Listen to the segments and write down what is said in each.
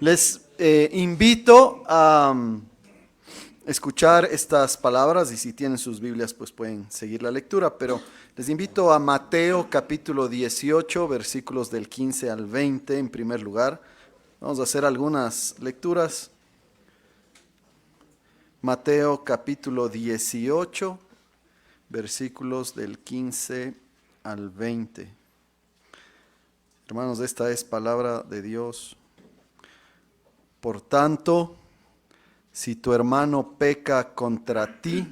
Les invito a escuchar estas palabras y si tienen sus Biblias pues pueden seguir la lectura, pero les invito a Mateo capítulo 18 versículos del 15 al 20 en primer lugar. Vamos a hacer algunas lecturas. Mateo capítulo 18 versículos del 15 al 20. Hermanos, esta es palabra de Dios. Por tanto, si tu hermano peca contra ti,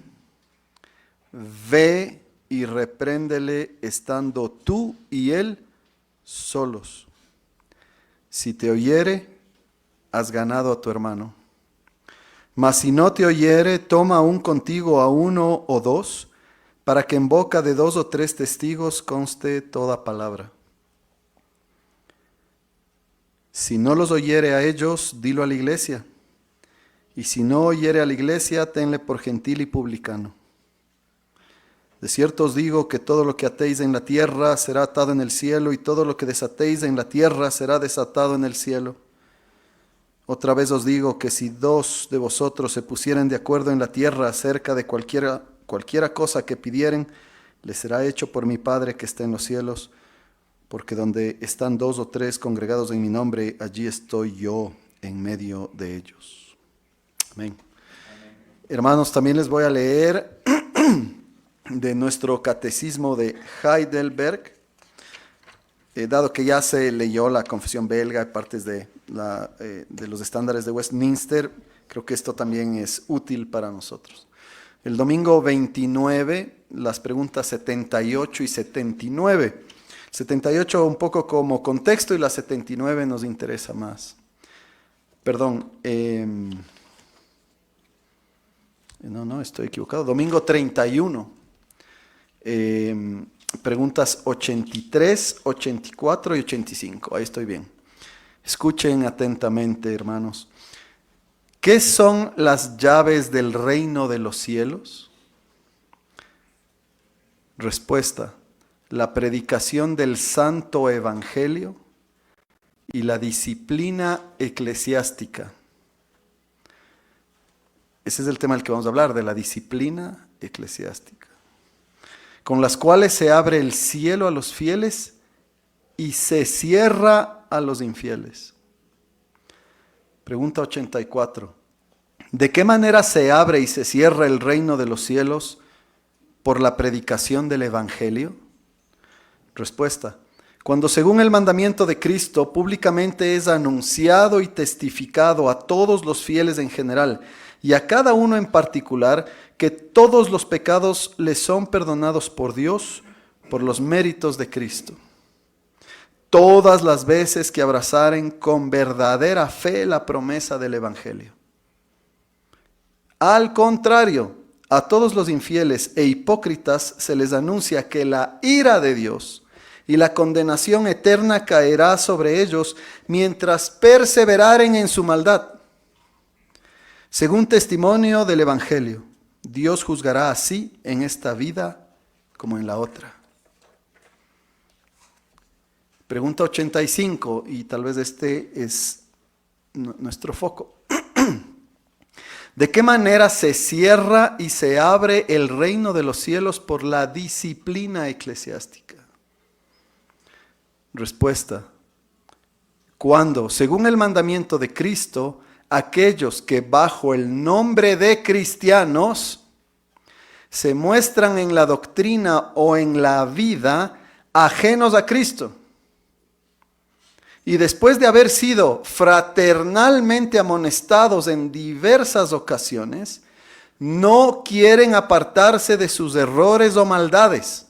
ve y repréndele estando tú y él solos. Si te oyere, has ganado a tu hermano. Mas si no te oyere, toma aún contigo a uno o dos, para que en boca de 2 o 3 testigos conste toda palabra. Si no los oyere a ellos, dilo a la iglesia. Y si no oyere a la iglesia, tenle por gentil y publicano. De cierto os digo que todo lo que atéis en la tierra será atado en el cielo, y todo lo que desatéis en la tierra será desatado en el cielo. Otra vez os digo que si 2 de vosotros se pusieren de acuerdo en la tierra acerca de cualquiera cosa que pidieren, les será hecho por mi Padre que está en los cielos. Porque donde están 2 o 3 congregados en mi nombre, allí estoy yo en medio de ellos. Amén. Amén. Hermanos, también les voy a leer de nuestro catecismo de Heidelberg, dado que ya se leyó la confesión belga y partes de los estándares de Westminster, creo que esto también es útil para nosotros. El domingo 29, las preguntas 78 y 79. 78 un poco como contexto y la 79 nos interesa más. Perdón, no, estoy equivocado. Domingo 31, preguntas 83, 84 y 85. Ahí estoy bien. Escuchen atentamente, hermanos. ¿Qué son las llaves del reino de los cielos? Respuesta: la predicación del Santo Evangelio y la disciplina eclesiástica. Ese es el tema del que vamos a hablar, de la disciplina eclesiástica, con las cuales se abre el cielo a los fieles y se cierra a los infieles. Pregunta 84. ¿De qué manera se abre y se cierra el reino de los cielos por la predicación del Evangelio? Respuesta: cuando según el mandamiento de Cristo públicamente es anunciado y testificado a todos los fieles en general y a cada uno en particular que todos los pecados les son perdonados por Dios por los méritos de Cristo. Todas las veces que abrazaren con verdadera fe la promesa del Evangelio. Al contrario, a todos los infieles e hipócritas se les anuncia que la ira de Dios y la condenación eterna caerá sobre ellos mientras perseveraren en su maldad. Según testimonio del Evangelio, Dios juzgará así en esta vida como en la otra. Pregunta 85, y tal vez este es nuestro foco. ¿De qué manera se cierra y se abre el reino de los cielos por la disciplina eclesiástica? Respuesta: cuando, según el mandamiento de Cristo, aquellos que bajo el nombre de cristianos se muestran en la doctrina o en la vida ajenos a Cristo, y después de haber sido fraternalmente amonestados en diversas ocasiones, no quieren apartarse de sus errores o maldades,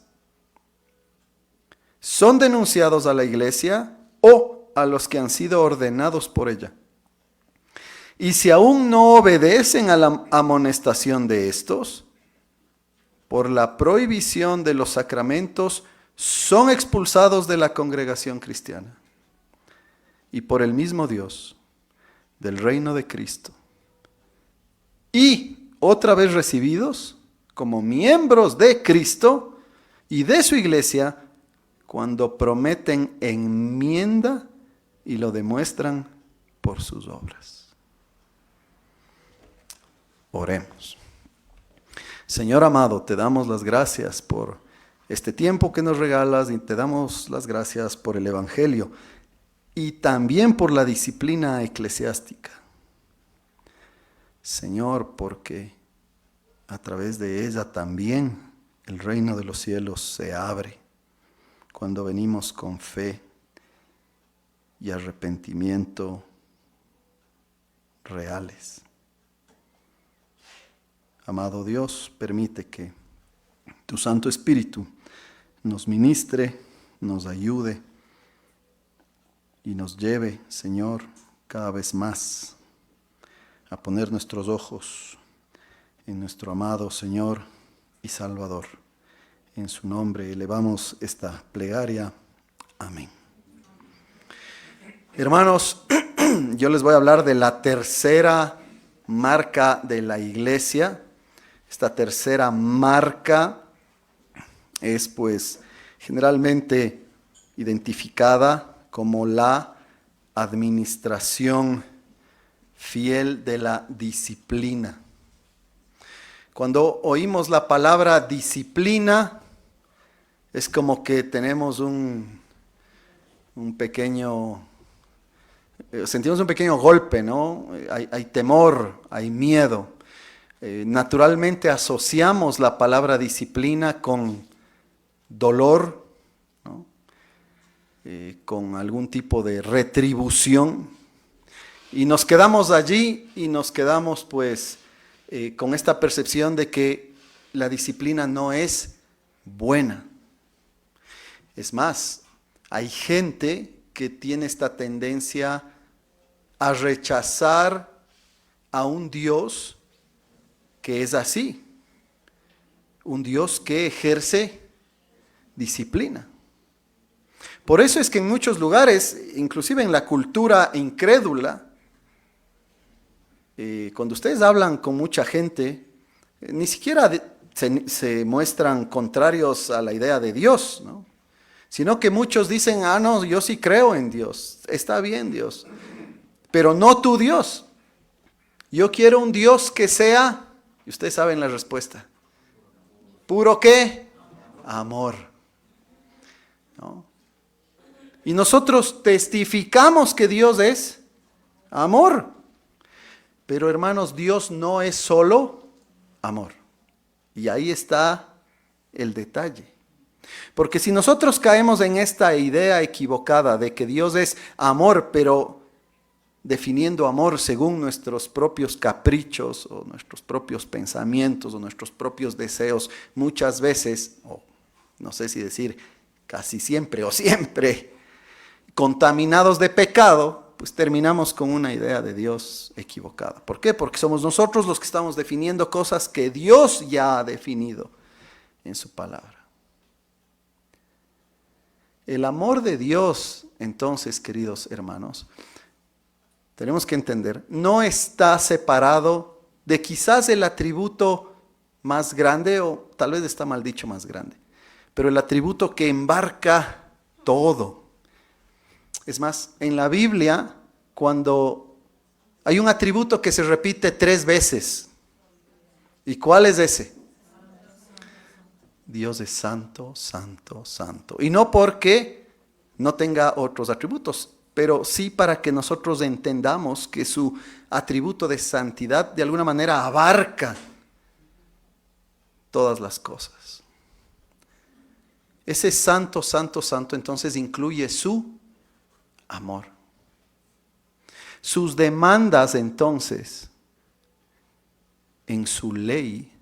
son denunciados a la iglesia o a los que han sido ordenados por ella. Y si aún no obedecen a la amonestación de estos, por la prohibición de los sacramentos, son expulsados de la congregación cristiana. Y por el mismo Dios, del reino de Cristo. Y otra vez recibidos como miembros de Cristo y de su iglesia, cuando prometen enmienda y lo demuestran por sus obras. Oremos. Señor amado, te damos las gracias por este tiempo que nos regalas y te damos las gracias por el Evangelio y también por la disciplina eclesiástica. Señor, porque a través de ella también el reino de los cielos se abre cuando venimos con fe y arrepentimiento reales. Amado Dios, permite que tu Santo Espíritu nos ministre, nos ayude y nos lleve, Señor, cada vez más a poner nuestros ojos en nuestro amado Señor y Salvador. En su nombre elevamos esta plegaria. Amén. Hermanos, yo les voy a hablar de la tercera marca de la iglesia. Esta tercera marca es pues generalmente identificada como la administración fiel de la disciplina. Cuando oímos la palabra disciplina, es como que tenemos un pequeño, sentimos un pequeño golpe, ¿no? Hay temor, hay miedo. Naturalmente asociamos la palabra disciplina con dolor, ¿no? Con algún tipo de retribución. Y nos quedamos allí y nos quedamos pues con esta percepción de que la disciplina no es buena. Es más, hay gente que tiene esta tendencia a rechazar a un Dios que es así, un Dios que ejerce disciplina. Por eso es que en muchos lugares, inclusive en la cultura incrédula, cuando ustedes hablan con mucha gente, ni siquiera se muestran contrarios a la idea de Dios, ¿no? Sino que muchos dicen, no, yo sí creo en Dios, está bien Dios, pero no tu Dios. Yo quiero un Dios que sea, y ustedes saben la respuesta, ¿puro qué? Amor. ¿No? Y nosotros testificamos que Dios es amor. Pero hermanos, Dios no es solo amor. Y ahí está el detalle. Porque si nosotros caemos en esta idea equivocada de que Dios es amor, pero definiendo amor según nuestros propios caprichos o nuestros propios pensamientos o nuestros propios deseos, muchas veces, o no sé si decir casi siempre o siempre, contaminados de pecado, pues terminamos con una idea de Dios equivocada. ¿Por qué? Porque somos nosotros los que estamos definiendo cosas que Dios ya ha definido en su palabra. El amor de Dios, entonces, queridos hermanos, tenemos que entender, no está separado de quizás el atributo más grande, o tal vez está mal dicho más grande, pero el atributo que embarca todo. Es más, en la Biblia, cuando hay un atributo que se repite 3 veces, ¿y cuál es ese? Dios es santo, santo, santo. Y no porque no tenga otros atributos, pero sí para que nosotros entendamos que su atributo de santidad de alguna manera abarca todas las cosas. Ese santo, santo, santo entonces incluye su amor. Sus demandas entonces en su ley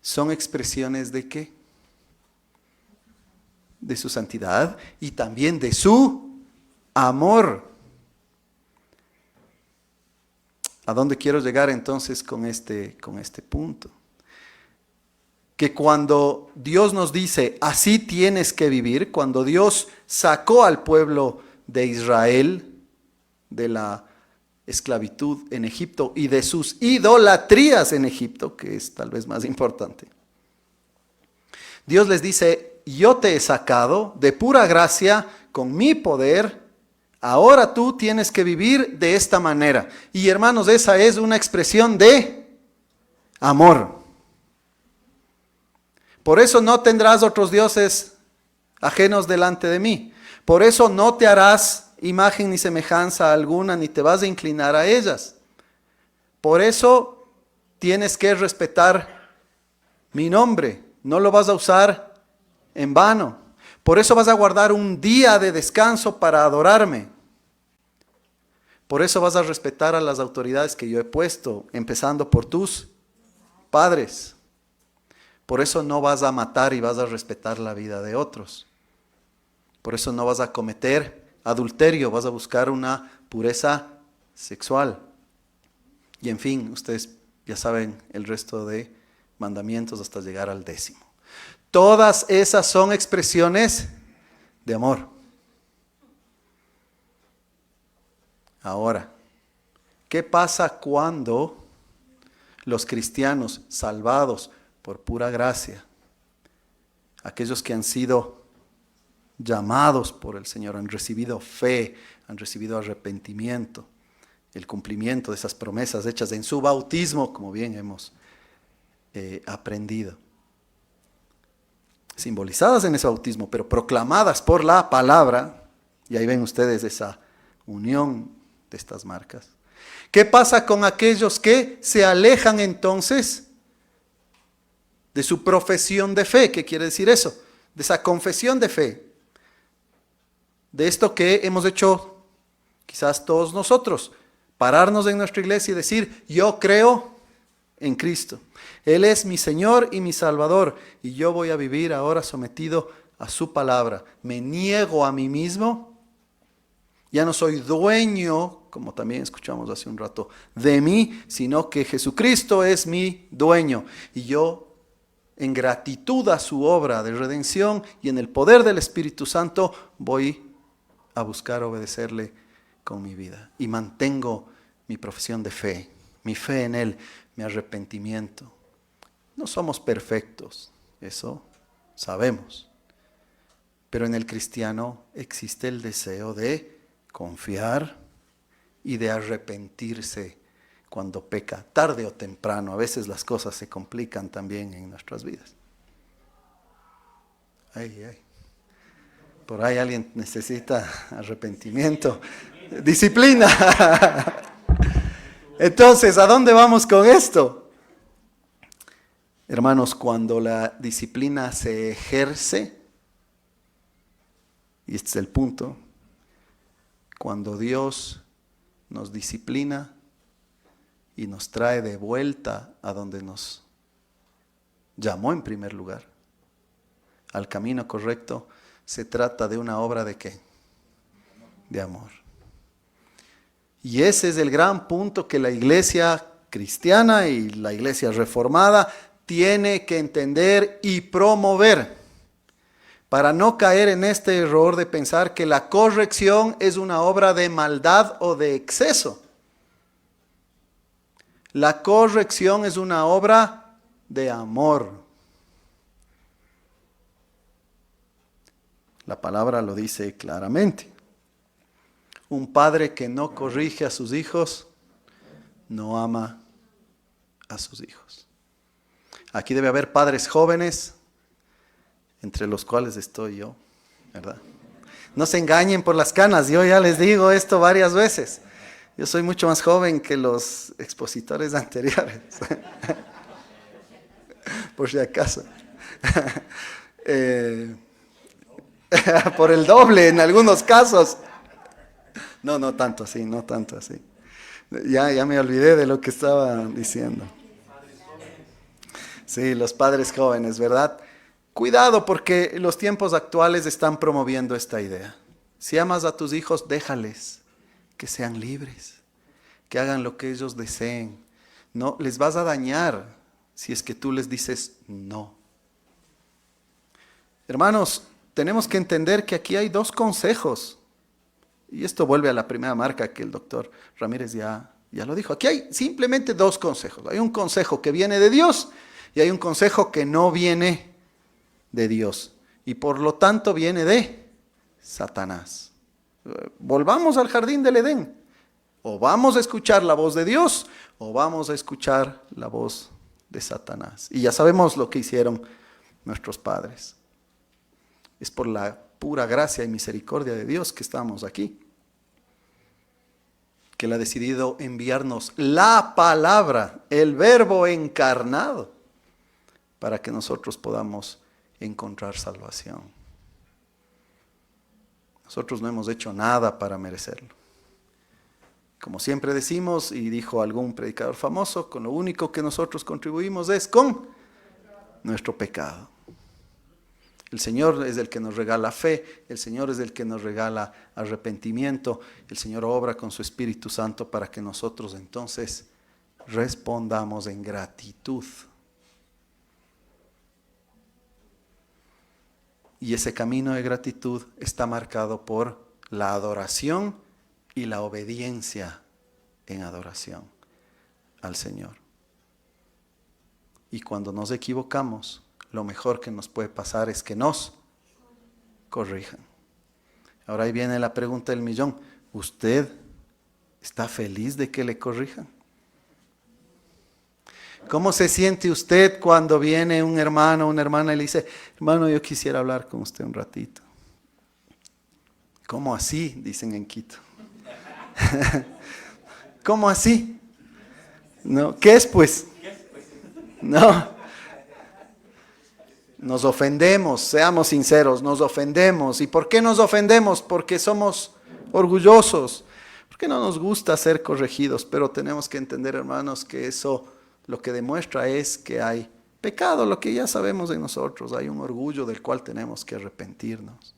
son expresiones ¿de qué? De su santidad y también de su amor. ¿A dónde quiero llegar entonces con este punto? Que cuando Dios nos dice, así tienes que vivir, cuando Dios sacó al pueblo de Israel de la esclavitud en Egipto y de sus idolatrías en Egipto, que es tal vez más importante, Dios les dice, yo te he sacado de pura gracia con mi poder ahora tú tienes que vivir de esta manera. Y hermanos, esa es una expresión de amor. Por eso no tendrás otros dioses ajenos delante de mí. Por eso no te harás imagen ni semejanza alguna, ni te vas a inclinar a ellas. Por eso tienes que respetar mi nombre. No lo vas a usar en vano. Por eso vas a guardar un día de descanso para adorarme. Por eso vas a respetar a las autoridades que yo he puesto, empezando por tus padres. Por eso no vas a matar y vas a respetar la vida de otros. Por eso no vas a cometer adulterio, vas a buscar una pureza sexual. Y en fin, ustedes ya saben el resto de mandamientos hasta llegar al 10º. Todas esas son expresiones de amor. Ahora, ¿qué pasa cuando los cristianos salvados por pura gracia, aquellos que han sido llamados por el Señor, han recibido fe, han recibido arrepentimiento, el cumplimiento de esas promesas hechas en su bautismo, como bien hemos aprendido, simbolizadas en ese bautismo, pero proclamadas por la palabra, y ahí ven ustedes esa unión de estas marcas? ¿Qué pasa con aquellos que se alejan entonces de su profesión de fe? ¿Qué quiere decir eso? De esa confesión de fe, de esto que hemos hecho quizás todos nosotros, pararnos en nuestra iglesia y decir: yo creo en Cristo, Él es mi Señor y mi Salvador, y yo voy a vivir ahora sometido a su palabra. Me niego a mí mismo, ya no soy dueño, como también escuchamos hace un rato, de mí, sino que Jesucristo es mi dueño, y yo, en gratitud a su obra de redención y en el poder del Espíritu Santo, voy a buscar obedecerle con mi vida. Y mantengo mi profesión de fe, mi fe en Él, mi arrepentimiento. No somos perfectos, eso sabemos. Pero en el cristiano existe el deseo de confiar y de arrepentirse cuando peca, tarde o temprano. A veces las cosas se complican también en nuestras vidas. Por ahí alguien necesita arrepentimiento, disciplina. Entonces, ¿a dónde vamos con esto? Hermanos, cuando la disciplina se ejerce, y este es el punto, cuando Dios nos disciplina y nos trae de vuelta a donde nos llamó en primer lugar, al camino correcto, se trata de una obra ¿de qué? De amor. Y ese es el gran punto que la iglesia cristiana y la iglesia reformada tiene que entender y promover, para no caer en este error de pensar que la corrección es una obra de maldad o de exceso. La corrección es una obra de amor. La palabra lo dice claramente. Un padre que no corrige a sus hijos, no ama a sus hijos. Aquí debe haber padres jóvenes, entre los cuales estoy yo, ¿verdad? No se engañen por las canas, yo ya les digo esto varias veces. Yo soy mucho más joven que los expositores anteriores, por si acaso. Por el doble en algunos casos. No tanto así, no tanto así. Ya me olvidé de lo que estaba diciendo. Sí, los padres jóvenes, ¿verdad? Cuidado, porque los tiempos actuales están promoviendo esta idea. Si amas a tus hijos, déjales que sean libres, que hagan lo que ellos deseen. No les vas a dañar si es que tú les dices no. Hermanos, tenemos que entender que aquí hay dos consejos. Y esto vuelve a la primera marca que el doctor Ramírez ya lo dijo. Aquí hay simplemente dos consejos. Hay un consejo que viene de Dios y hay un consejo que no viene de Dios. Y por lo tanto viene de Satanás. Volvamos al jardín del Edén. O vamos a escuchar la voz de Dios o vamos a escuchar la voz de Satanás. Y ya sabemos lo que hicieron nuestros padres. Es por la pura gracia y misericordia de Dios que estamos aquí. Que Él ha decidido enviarnos la palabra, el verbo encarnado, para que nosotros podamos encontrar salvación. Nosotros no hemos hecho nada para merecerlo. Como siempre decimos, y dijo algún predicador famoso, con lo único que nosotros contribuimos es con nuestro pecado. El Señor es el que nos regala fe, el Señor es el que nos regala arrepentimiento, el Señor obra con su Espíritu Santo para que nosotros entonces respondamos en gratitud. Y ese camino de gratitud está marcado por la adoración y la obediencia en adoración al Señor. Y cuando nos equivocamos, lo mejor que nos puede pasar es que nos corrijan. Ahora ahí viene la pregunta del millón. ¿Usted está feliz de que le corrijan? ¿Cómo se siente usted cuando viene un hermano o una hermana y le dice, hermano, yo quisiera hablar con usted un ratito? ¿Cómo así? Dicen en Quito. ¿Cómo así? No, ¿qué es pues? No. Nos ofendemos, seamos sinceros, nos ofendemos. ¿Y por qué nos ofendemos? Porque somos orgullosos. Porque no nos gusta ser corregidos, pero tenemos que entender, hermanos, que eso lo que demuestra es que hay pecado, lo que ya sabemos de nosotros. Hay un orgullo del cual tenemos que arrepentirnos.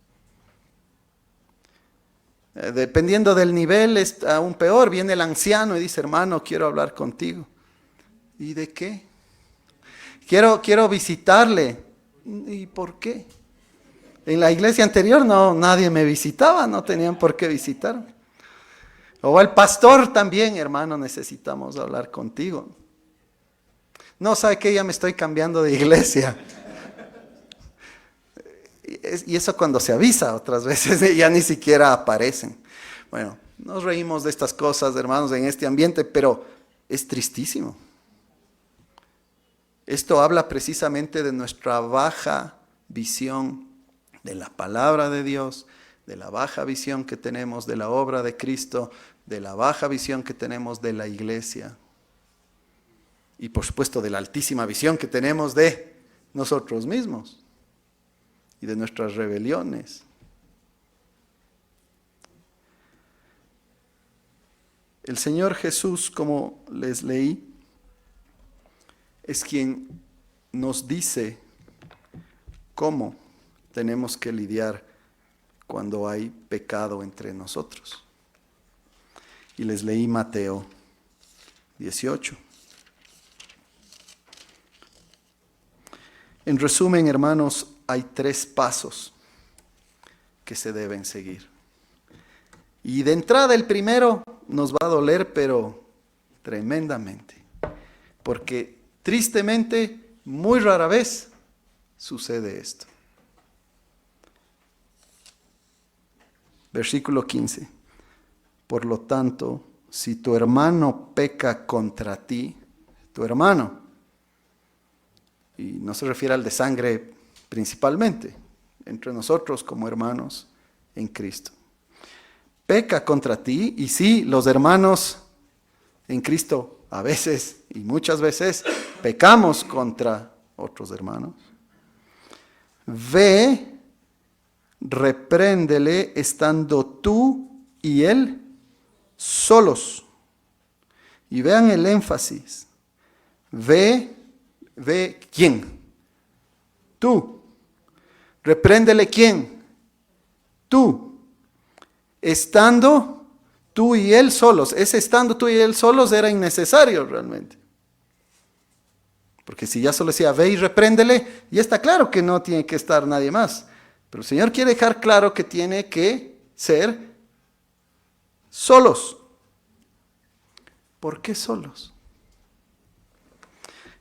Dependiendo del nivel, es aún peor. Viene el anciano y dice, hermano, quiero hablar contigo. ¿Y de qué? Quiero visitarle. ¿Y por qué? En la iglesia anterior nadie me visitaba, no tenían por qué visitarme. O el pastor también, hermano, necesitamos hablar contigo. No, ¿sabe qué? Ya me estoy cambiando de iglesia. Y eso cuando se avisa, otras veces ya ni siquiera aparecen. Bueno, nos reímos de estas cosas, hermanos, en este ambiente, pero es tristísimo. Esto habla precisamente de nuestra baja visión de la palabra de Dios, de la baja visión que tenemos de la obra de Cristo, de la baja visión que tenemos de la iglesia y por supuesto de la altísima visión que tenemos de nosotros mismos y de nuestras rebeliones. El Señor Jesús, como les leí, es quien nos dice cómo tenemos que lidiar cuando hay pecado entre nosotros. Y les leí Mateo 18. En resumen, hermanos, hay 3 pasos que se deben seguir. Y de entrada el primero nos va a doler, pero tremendamente. Porque tristemente, muy rara vez sucede esto. Versículo 15. Por lo tanto, si tu hermano peca contra ti, tu hermano, y no se refiere al de sangre principalmente, entre nosotros como hermanos en Cristo, peca contra ti, y sí, los hermanos en Cristo a veces y muchas veces pecamos contra otros hermanos. Ve, repréndele estando tú y él solos. Y vean el énfasis. Ve ¿quién? Tú. Repréndele ¿quién? Tú. Estando tú y él solos. Ese estando tú y él solos era innecesario realmente. Porque si ya solo decía ve y repréndele, ya está claro que no tiene que estar nadie más. Pero el Señor quiere dejar claro que tiene que ser solos. ¿Por qué solos?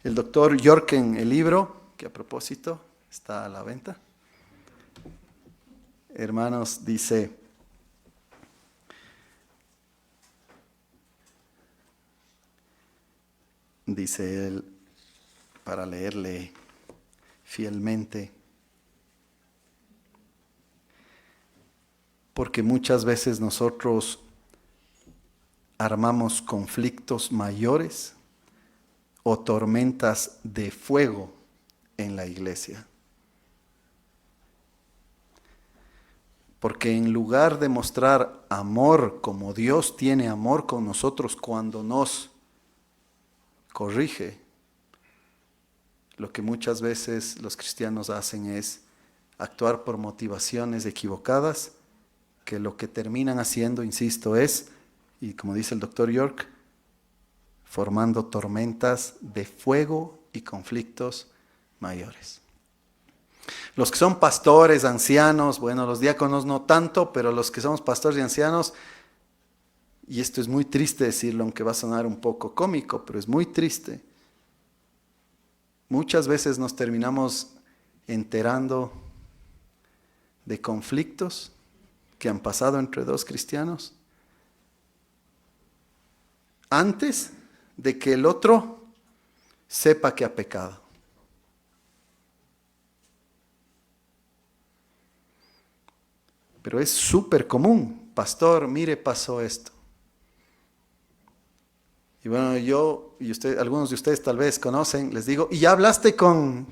El doctor Yorken, el libro, que a propósito está a la venta, hermanos, dice dice él, para leerle fielmente, porque muchas veces nosotros armamos conflictos mayores o tormentas de fuego en la iglesia. Porque en lugar de mostrar amor como Dios tiene amor con nosotros cuando nos corrige, lo que muchas veces los cristianos hacen es actuar por motivaciones equivocadas, que lo que terminan haciendo, insisto, es, y como dice el doctor York, formando tormentas de fuego y conflictos mayores. Los que son pastores, ancianos, bueno, los diáconos no tanto, pero los que somos pastores y ancianos, y esto es muy triste decirlo, aunque va a sonar un poco cómico, pero es muy triste. Muchas veces nos terminamos enterando de conflictos que han pasado entre dos cristianos antes de que el otro sepa que ha pecado. Pero es súper común. Pastor, mire, pasó esto. Y bueno, yo y usted, algunos de ustedes tal vez conocen, les digo, ¿y ya hablaste con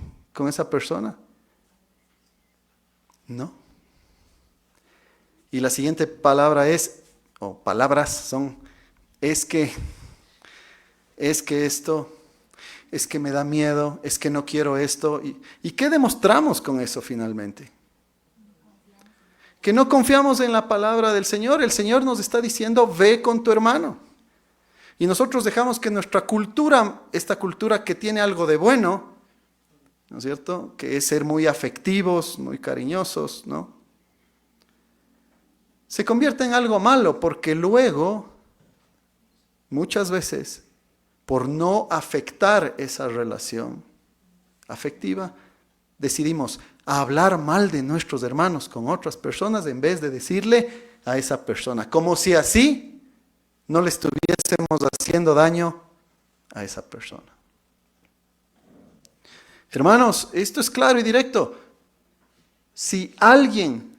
esa persona? No. Y la siguiente palabra es, o palabras son, es que esto, es que me da miedo, es que no quiero esto. ¿Y qué demostramos con eso finalmente? Que no confiamos en la palabra del Señor. El Señor nos está diciendo, ve con tu hermano. Y nosotros dejamos que nuestra cultura, esta cultura que tiene algo de bueno, ¿no es cierto? Que es ser muy afectivos, muy cariñosos, ¿no? Se convierte en algo malo porque luego, muchas veces, por no afectar esa relación afectiva, decidimos hablar mal de nuestros hermanos con otras personas en vez de decirle a esa persona, como si así no le estuviésemos haciendo daño a esa persona. Hermanos, esto es claro y directo. Si alguien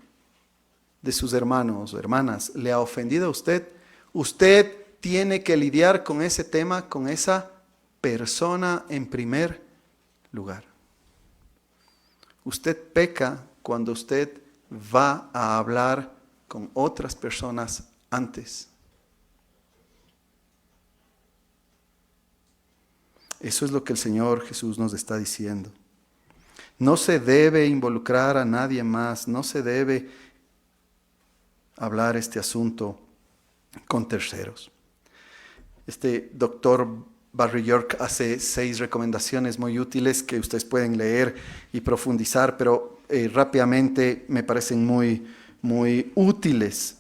de sus hermanos o hermanas le ha ofendido a usted, usted tiene que lidiar con ese tema, con esa persona en primer lugar. Usted peca cuando usted va a hablar con otras personas antes. Eso es lo que el Señor Jesús nos está diciendo. No se debe involucrar a nadie más, no se debe hablar este asunto con terceros. Este doctor Barry York hace 6 recomendaciones muy útiles que ustedes pueden leer y profundizar, pero rápidamente me parecen muy, muy útiles.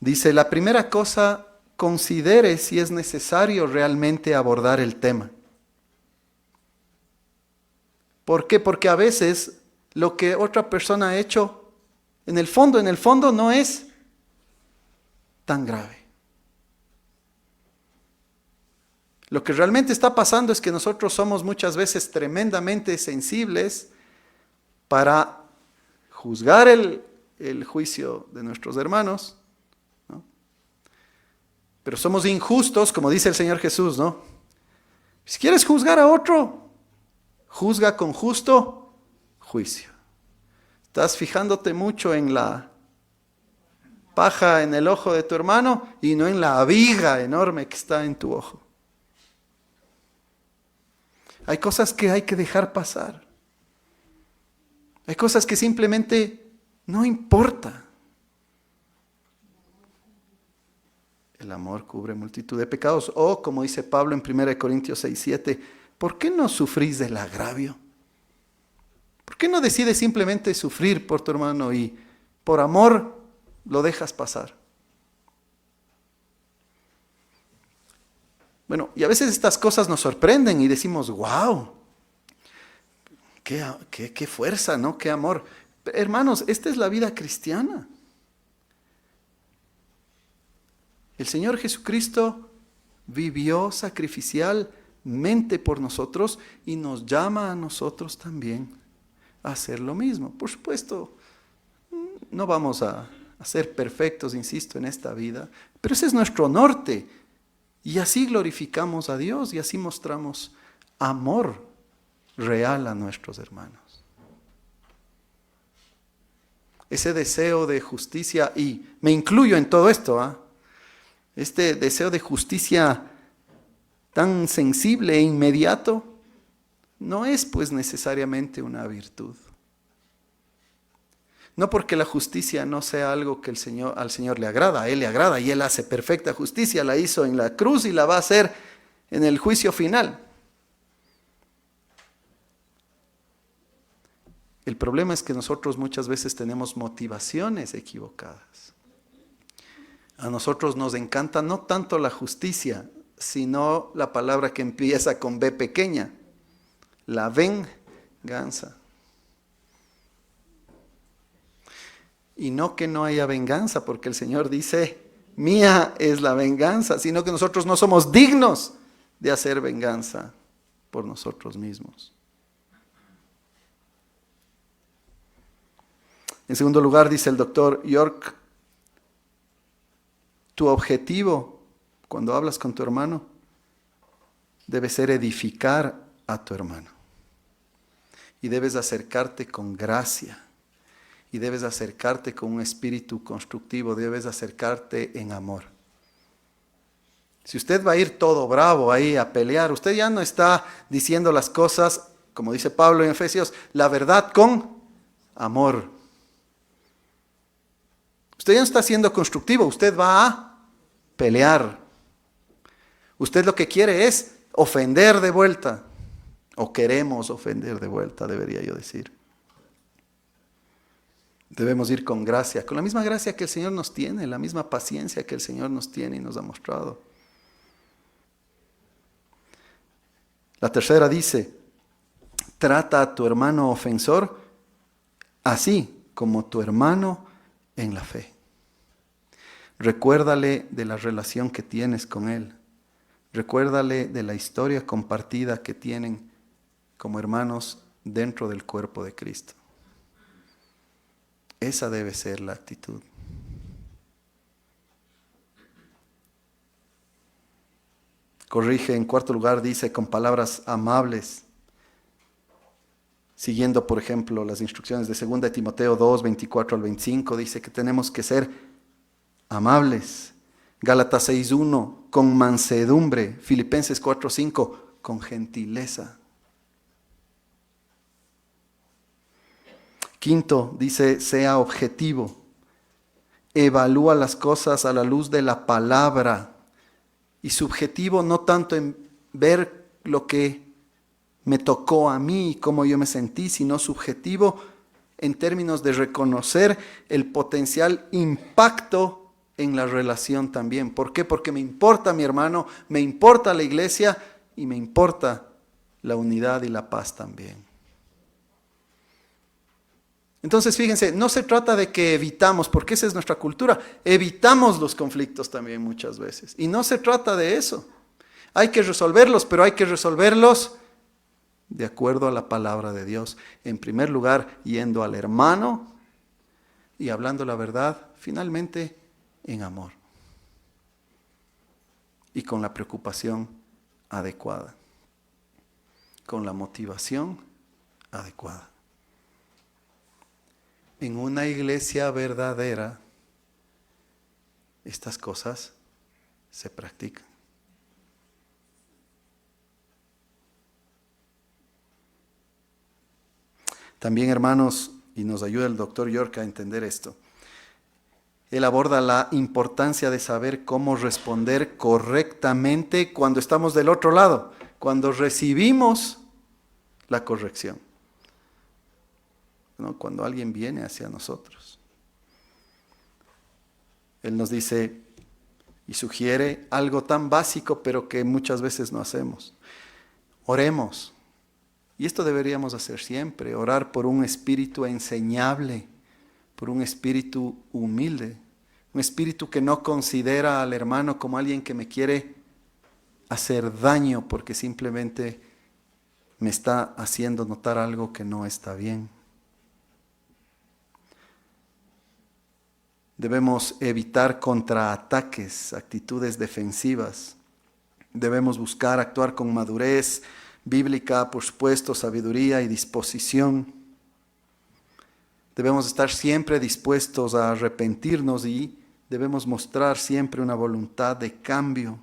Dice, la primera cosa, considere si es necesario realmente abordar el tema. ¿Por qué? Porque a veces lo que otra persona ha hecho, en el fondo no es tan grave. Lo que realmente está pasando es que nosotros somos muchas veces tremendamente sensibles para juzgar el juicio de nuestros hermanos, ¿no? Pero somos injustos, como dice el Señor Jesús, ¿no? Si quieres juzgar a otro, juzga con justo juicio. Estás fijándote mucho en la paja en el ojo de tu hermano y no en la viga enorme que está en tu ojo. Hay cosas que hay que dejar pasar. Hay cosas que simplemente no importa. El amor cubre multitud de pecados. O, como dice Pablo en 1 Corintios 6:7, ¿por qué no sufrís del agravio? ¿Por qué no decides simplemente sufrir por tu hermano y por amor lo dejas pasar? Bueno, y a veces estas cosas nos sorprenden y decimos, wow, qué fuerza, ¿no? Qué amor. Pero, hermanos, esta es la vida cristiana. El Señor Jesucristo vivió sacrificial mente por nosotros y nos llama a nosotros también a hacer lo mismo. Por supuesto, no vamos a ser perfectos, insisto, en esta vida, pero ese es nuestro norte. Y así glorificamos a Dios y así mostramos amor real a nuestros hermanos. Ese deseo de justicia, y me incluyo en todo esto, este deseo de justicia tan sensible e inmediato, no es pues necesariamente una virtud. No porque la justicia no sea algo que al Señor le agrada, a Él le agrada y Él hace perfecta justicia, la hizo en la cruz y la va a hacer en el juicio final. El problema es que nosotros muchas veces tenemos motivaciones equivocadas. A nosotros nos encanta no tanto la justicia, sino la palabra que empieza con B pequeña, la venganza. Y no que no haya venganza, porque el Señor dice, mía es la venganza, sino que nosotros no somos dignos de hacer venganza por nosotros mismos. En segundo lugar, dice el doctor York, tu objetivo cuando hablas con tu hermano debe ser edificar a tu hermano. Y debes acercarte con gracia. Y debes acercarte con un espíritu constructivo. Debes acercarte en amor. Si usted va a ir todo bravo ahí a pelear, usted ya no está diciendo las cosas, como dice Pablo en Efesios, la verdad con amor. Usted ya no está siendo constructivo, usted va a pelear. Usted lo que quiere es ofender de vuelta. O queremos ofender de vuelta, debería yo decir. Debemos ir con gracia, con la misma gracia que el Señor nos tiene, la misma paciencia que el Señor nos tiene y nos ha mostrado. La tercera dice, trata a tu hermano ofensor así como tu hermano en la fe. Recuérdale de la relación que tienes con él. Recuérdale de la historia compartida que tienen como hermanos dentro del cuerpo de Cristo. Esa debe ser la actitud. Corrige, en cuarto lugar, dice con palabras amables. Siguiendo, por ejemplo, las instrucciones de 2 Timoteo 2, 24 al 25, dice que tenemos que ser amables. Gálatas 6:1, con mansedumbre. Filipenses 4:5, con gentileza. Quinto, dice, sea objetivo. Evalúa las cosas a la luz de la palabra. Y subjetivo no tanto en ver lo que me tocó a mí y cómo yo me sentí, sino subjetivo en términos de reconocer el potencial impacto en la relación también. ¿Por qué? Porque me importa mi hermano, me importa la iglesia y me importa la unidad y la paz también. Entonces, fíjense, no se trata de que evitamos, porque esa es nuestra cultura, evitamos los conflictos también muchas veces. Y no se trata de eso. Hay que resolverlos, pero hay que resolverlos de acuerdo a la palabra de Dios. En primer lugar, yendo al hermano y hablando la verdad, finalmente en amor. Y con la preocupación adecuada. Con la motivación adecuada. En una iglesia verdadera, estas cosas se practican. También, hermanos, y nos ayuda el doctor York a entender esto, él aborda la importancia de saber cómo responder correctamente cuando estamos del otro lado, cuando recibimos la corrección. ¿No? Cuando alguien viene hacia nosotros. Él nos dice y sugiere algo tan básico, pero que muchas veces no hacemos. Oremos. Y esto deberíamos hacer siempre, orar por un espíritu enseñable, por un espíritu humilde, un espíritu que no considera al hermano como alguien que me quiere hacer daño porque simplemente me está haciendo notar algo que no está bien. Debemos evitar contraataques, actitudes defensivas. Debemos buscar actuar con madurez bíblica, por supuesto, sabiduría y disposición. Debemos estar siempre dispuestos a arrepentirnos y debemos mostrar siempre una voluntad de cambio.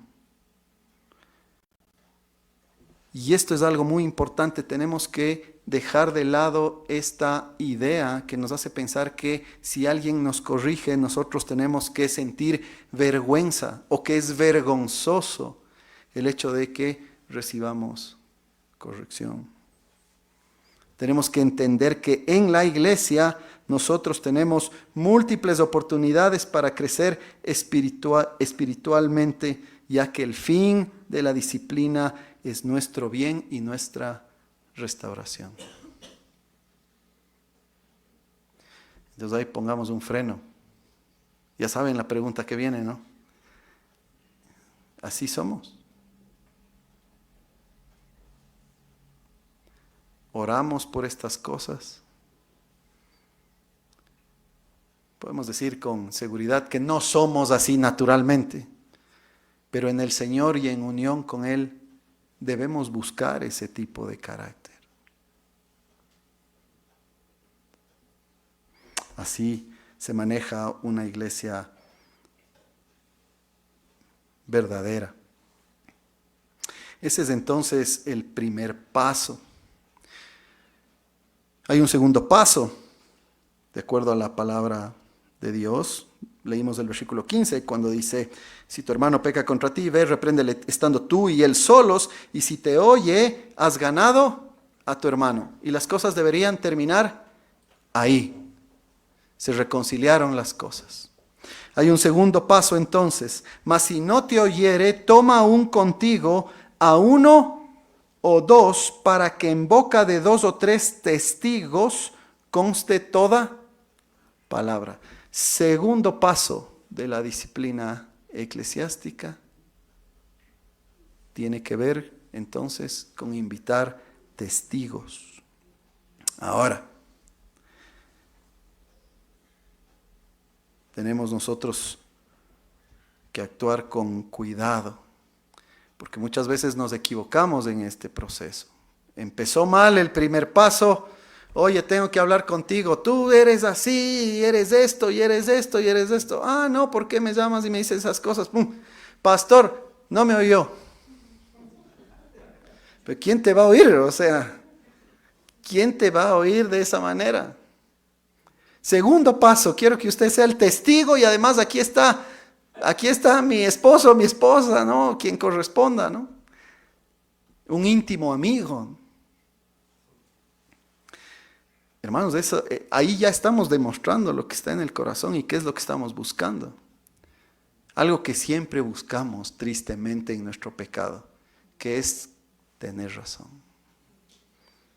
Y esto es algo muy importante, tenemos que dejar de lado esta idea que nos hace pensar que si alguien nos corrige, nosotros tenemos que sentir vergüenza o que es vergonzoso el hecho de que recibamos corrección. Tenemos que entender que en la iglesia nosotros tenemos múltiples oportunidades para crecer espiritualmente, ya que el fin de la disciplina es nuestro bien y nuestra restauración. Entonces ahí pongamos un freno. Ya saben la pregunta que viene, ¿no? Así somos. Oramos por estas cosas. Podemos decir con seguridad que no somos así naturalmente, pero en el Señor y en unión con Él debemos buscar ese tipo de carácter. Así se maneja una iglesia verdadera. Ese es entonces el primer paso. Hay un segundo paso, de acuerdo a la palabra de Dios. Leímos el versículo 15 cuando dice: si tu hermano peca contra ti, ve, repréndele estando tú y él solos, y si te oye, has ganado a tu hermano. Y las cosas deberían terminar ahí. Se reconciliaron las cosas. Hay un segundo paso entonces: mas si no te oyere, toma aún contigo a uno o dos, para que en boca de 2 o 3 testigos conste toda palabra. Segundo paso de la disciplina eclesiástica tiene que ver entonces con invitar testigos. Ahora, tenemos nosotros que actuar con cuidado, porque muchas veces nos equivocamos en este proceso. Empezó mal el primer paso. Oye, tengo que hablar contigo. Tú eres así, eres esto, y eres esto, y eres esto. Ah, no, ¿por qué me llamas y me dices esas cosas? ¡Pum! Pastor, no me oyó. Pero ¿quién te va a oír? O sea, ¿quién te va a oír de esa manera? Segundo paso, quiero que usted sea el testigo y además aquí está mi esposo, mi esposa, ¿no? Quien corresponda, ¿no? Un íntimo amigo. Hermanos, ahí ya estamos demostrando lo que está en el corazón y qué es lo que estamos buscando. Algo que siempre buscamos tristemente en nuestro pecado, que es tener razón.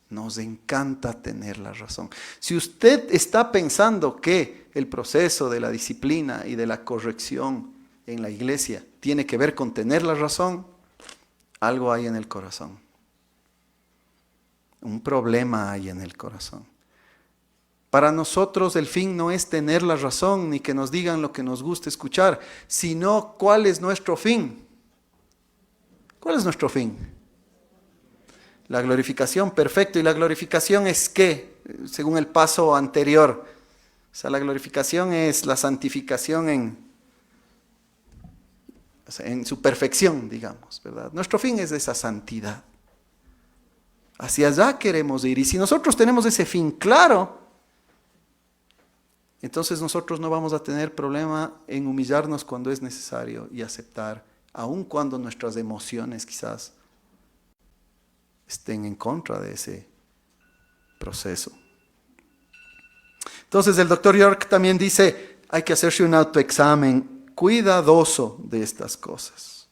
Nos encanta tener la razón. Si usted está pensando que el proceso de la disciplina y de la corrección en la iglesia tiene que ver con tener la razón, algo hay en el corazón. Un problema hay en el corazón. Para nosotros el fin no es tener la razón ni que nos digan lo que nos gusta escuchar, sino ¿cuál es nuestro fin? ¿Cuál es nuestro fin? La glorificación, perfecto. ¿Y la glorificación es qué? Según el paso anterior. O sea, la glorificación es la santificación en su perfección, digamos, ¿verdad? Nuestro fin es esa santidad. Hacia allá queremos ir. Y si nosotros tenemos ese fin claro, entonces nosotros no vamos a tener problema en humillarnos cuando es necesario y aceptar, aun cuando nuestras emociones quizás estén en contra de ese proceso. Entonces el doctor York también dice, hay que hacerse un autoexamen cuidadoso de estas cosas.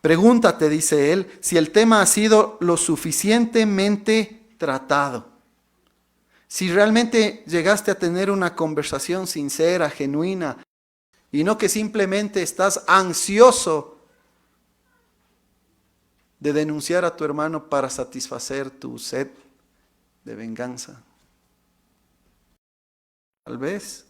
Pregúntate, dice él, si el tema ha sido lo suficientemente tratado. Si realmente llegaste a tener una conversación sincera, genuina, y no que simplemente estás ansioso de denunciar a tu hermano para satisfacer tu sed de venganza. Tal vez,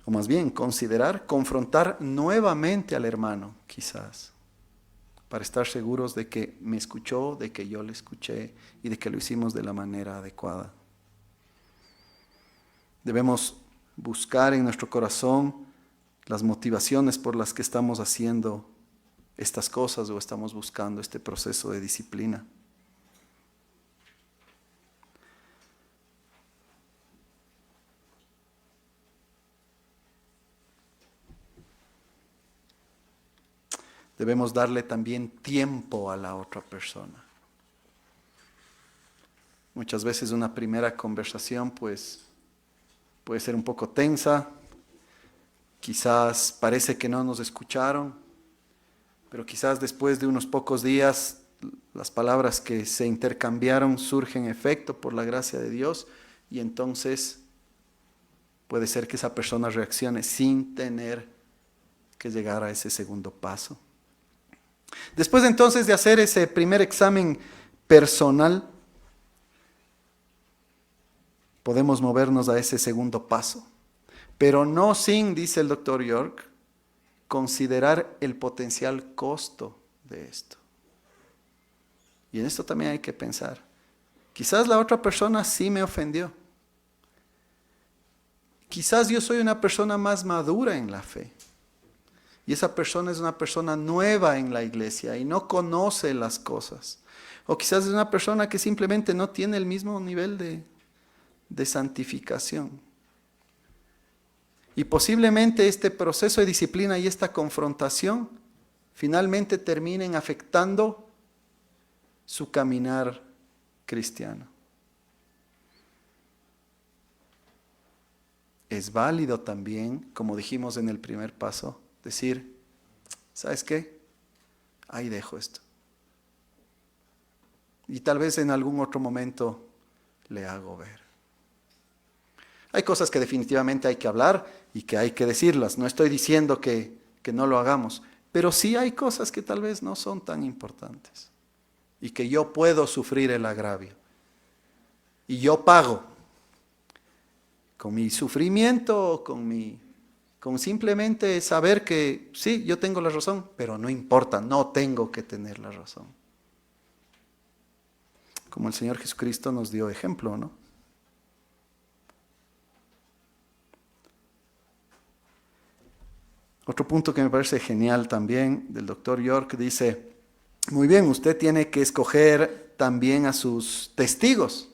o más bien considerar, confrontar nuevamente al hermano, quizás, para estar seguros de que me escuchó, de que yo le escuché y de que lo hicimos de la manera adecuada. Debemos buscar en nuestro corazón las motivaciones por las que estamos haciendo estas cosas o estamos buscando este proceso de disciplina. Debemos darle también tiempo a la otra persona. Muchas veces una primera conversación pues puede ser un poco tensa, quizás parece que no nos escucharon, pero quizás después de unos pocos días las palabras que se intercambiaron surgen efecto por la gracia de Dios y entonces puede ser que esa persona reaccione sin tener que llegar a ese segundo paso. Después entonces de hacer ese primer examen personal, podemos movernos a ese segundo paso, pero no sin, dice el doctor York, considerar el potencial costo de esto. Y en esto también hay que pensar. Quizás la otra persona sí me ofendió. Quizás yo soy una persona más madura en la fe. Y esa persona es una persona nueva en la iglesia y no conoce las cosas. O quizás es una persona que simplemente no tiene el mismo nivel de santificación. Y posiblemente este proceso de disciplina y esta confrontación finalmente terminen afectando su caminar cristiano. Es válido también, como dijimos en el primer paso, decir, ¿sabes qué? Ahí dejo esto. Y tal vez en algún otro momento le hago ver. Hay cosas que definitivamente hay que hablar y que hay que decirlas. No estoy diciendo que no lo hagamos, pero sí hay cosas que tal vez no son tan importantes y que yo puedo sufrir el agravio. Y yo pago con mi sufrimiento o con simplemente saber que sí, yo tengo la razón, pero no importa, no tengo que tener la razón. Como el Señor Jesucristo nos dio ejemplo, ¿no? Otro punto que me parece genial también del doctor York dice, muy bien, usted tiene que escoger también a sus testigos.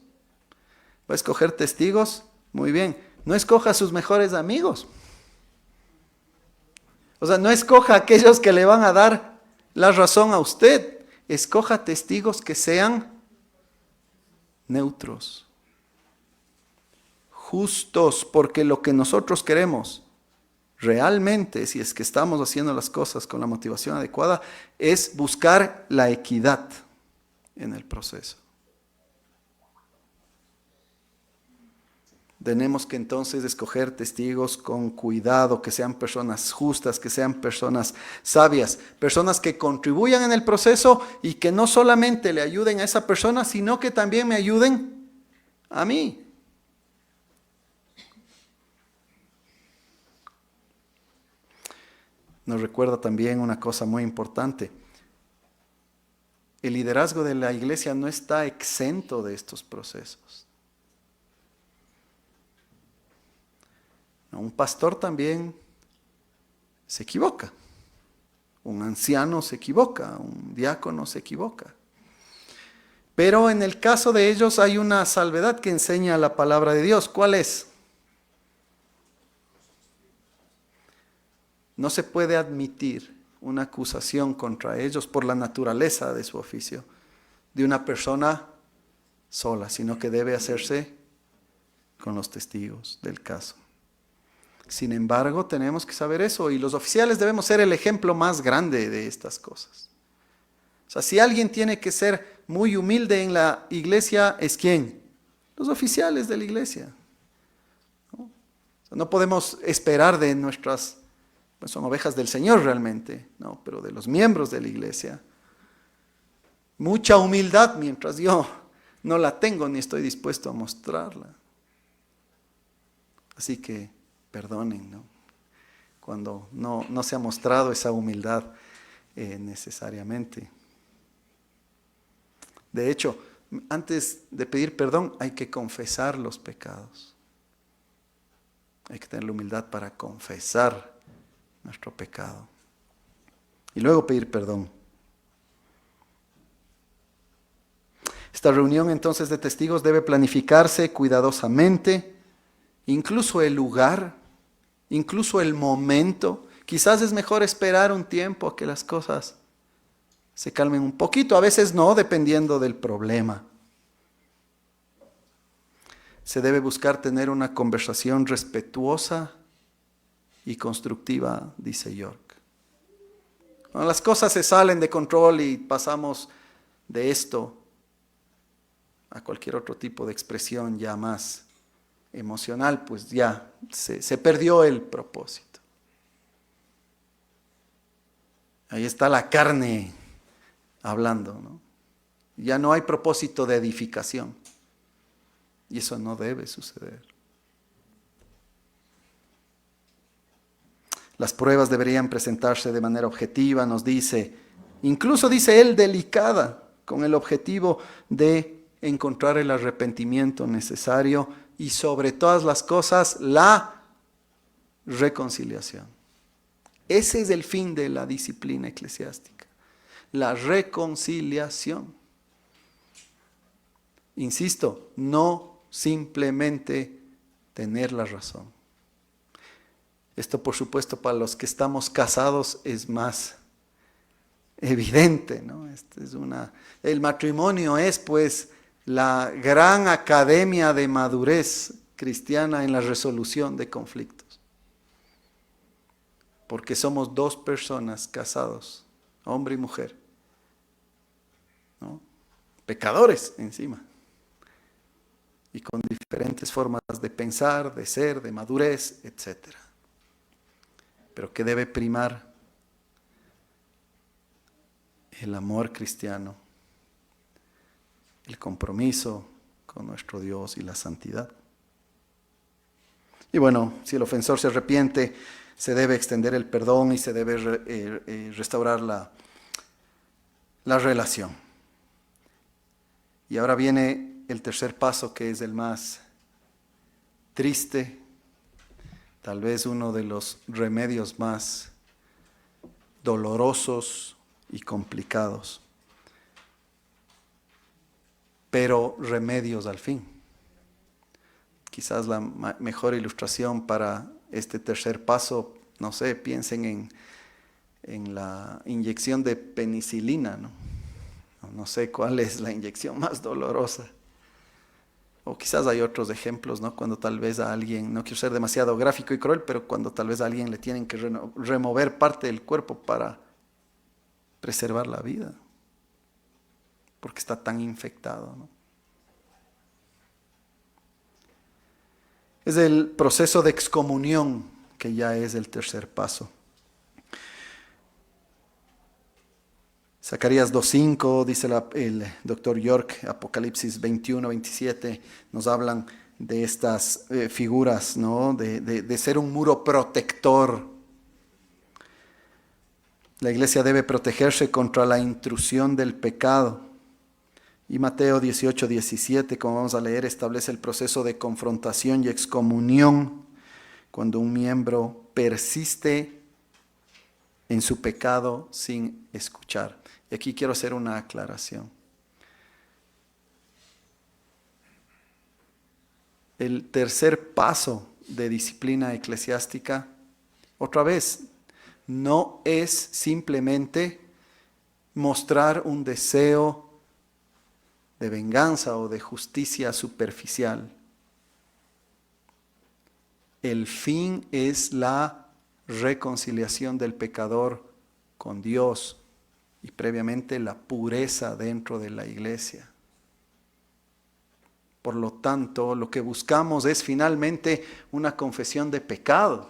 ¿Va a escoger testigos? Muy bien. No escoja a sus mejores amigos. O sea, no escoja a aquellos que le van a dar la razón a usted. Escoja testigos que sean neutros, justos, porque lo que nosotros queremos realmente, si es que estamos haciendo las cosas con la motivación adecuada, es buscar la equidad en el proceso. Tenemos que entonces escoger testigos con cuidado, que sean personas justas, que sean personas sabias, personas que contribuyan en el proceso y que no solamente le ayuden a esa persona, sino que también me ayuden a mí. Nos recuerda también una cosa muy importante. El liderazgo de la iglesia no está exento de estos procesos. Un pastor también se equivoca. Un anciano se equivoca. Un diácono se equivoca. Pero en el caso de ellos hay una salvedad que enseña la palabra de Dios. ¿Cuál es? No se puede admitir una acusación contra ellos por la naturaleza de su oficio de una persona sola, sino que debe hacerse con los testigos del caso. Sin embargo, tenemos que saber eso y los oficiales debemos ser el ejemplo más grande de estas cosas. O sea, si alguien tiene que ser muy humilde en la iglesia, ¿es quién? Los oficiales de la iglesia. No podemos esperar de nuestras pues son ovejas del Señor realmente, ¿no? Pero de los miembros de la iglesia. Mucha humildad mientras yo no la tengo ni estoy dispuesto a mostrarla. Así que perdonen, ¿no? Cuando no se ha mostrado esa humildad necesariamente. De hecho, antes de pedir perdón hay que confesar los pecados. Hay que tener la humildad para confesar nuestro pecado. Y luego pedir perdón. Esta reunión entonces de testigos debe planificarse cuidadosamente, incluso el lugar, incluso el momento. Quizás es mejor esperar un tiempo a que las cosas se calmen un poquito, a veces no, dependiendo del problema. Se debe buscar tener una conversación respetuosa y constructiva, dice York. Cuando las cosas se salen de control y pasamos de esto a cualquier otro tipo de expresión ya más emocional, pues ya se perdió el propósito. Ahí está la carne hablando, ¿no? Ya no hay propósito de edificación. Y eso no debe suceder. Las pruebas deberían presentarse de manera objetiva, nos dice, incluso dice él, delicada, con el objetivo de encontrar el arrepentimiento necesario y sobre todas las cosas la reconciliación. Ese es el fin de la disciplina eclesiástica, la reconciliación. Insisto, no simplemente tener la razón. Esto, por supuesto, para los que estamos casados es más evidente, ¿no? El matrimonio es, pues, la gran academia de madurez cristiana en la resolución de conflictos. Porque somos dos personas casados, hombre y mujer, ¿no? Pecadores encima. Y con diferentes formas de pensar, de ser, de madurez, etc. Pero ¿qué debe primar? El amor cristiano, el compromiso con nuestro Dios y la santidad. Y bueno, si el ofensor se arrepiente, se debe extender el perdón y se debe restaurar la relación. Y ahora viene el tercer paso, que es el más triste, tal vez uno de los remedios más dolorosos y complicados, pero remedios al fin. Quizás la mejor ilustración para este tercer paso, no sé, piensen en la inyección de penicilina, ¿no? No sé cuál es la inyección más dolorosa. O quizás hay otros ejemplos, ¿no? Cuando tal vez a alguien, no quiero ser demasiado gráfico y cruel, pero cuando tal vez a alguien le tienen que remover parte del cuerpo para preservar la vida, porque está tan infectado, ¿no? Es el proceso de excomunión que ya es el tercer paso. Zacarías 2:5, dice el doctor York, Apocalipsis 21-27, nos hablan de estas figuras, ¿no? De ser un muro protector. La iglesia debe protegerse contra la intrusión del pecado. Y Mateo 18-17, como vamos a leer, establece el proceso de confrontación y excomunión cuando un miembro persiste en su pecado sin escuchar. Y aquí quiero hacer una aclaración. El tercer paso de disciplina eclesiástica, otra vez, no es simplemente mostrar un deseo de venganza o de justicia superficial. El fin es la reconciliación del pecador con Dios y previamente la pureza dentro de la iglesia. Por lo tanto, lo que buscamos es finalmente una confesión de pecado.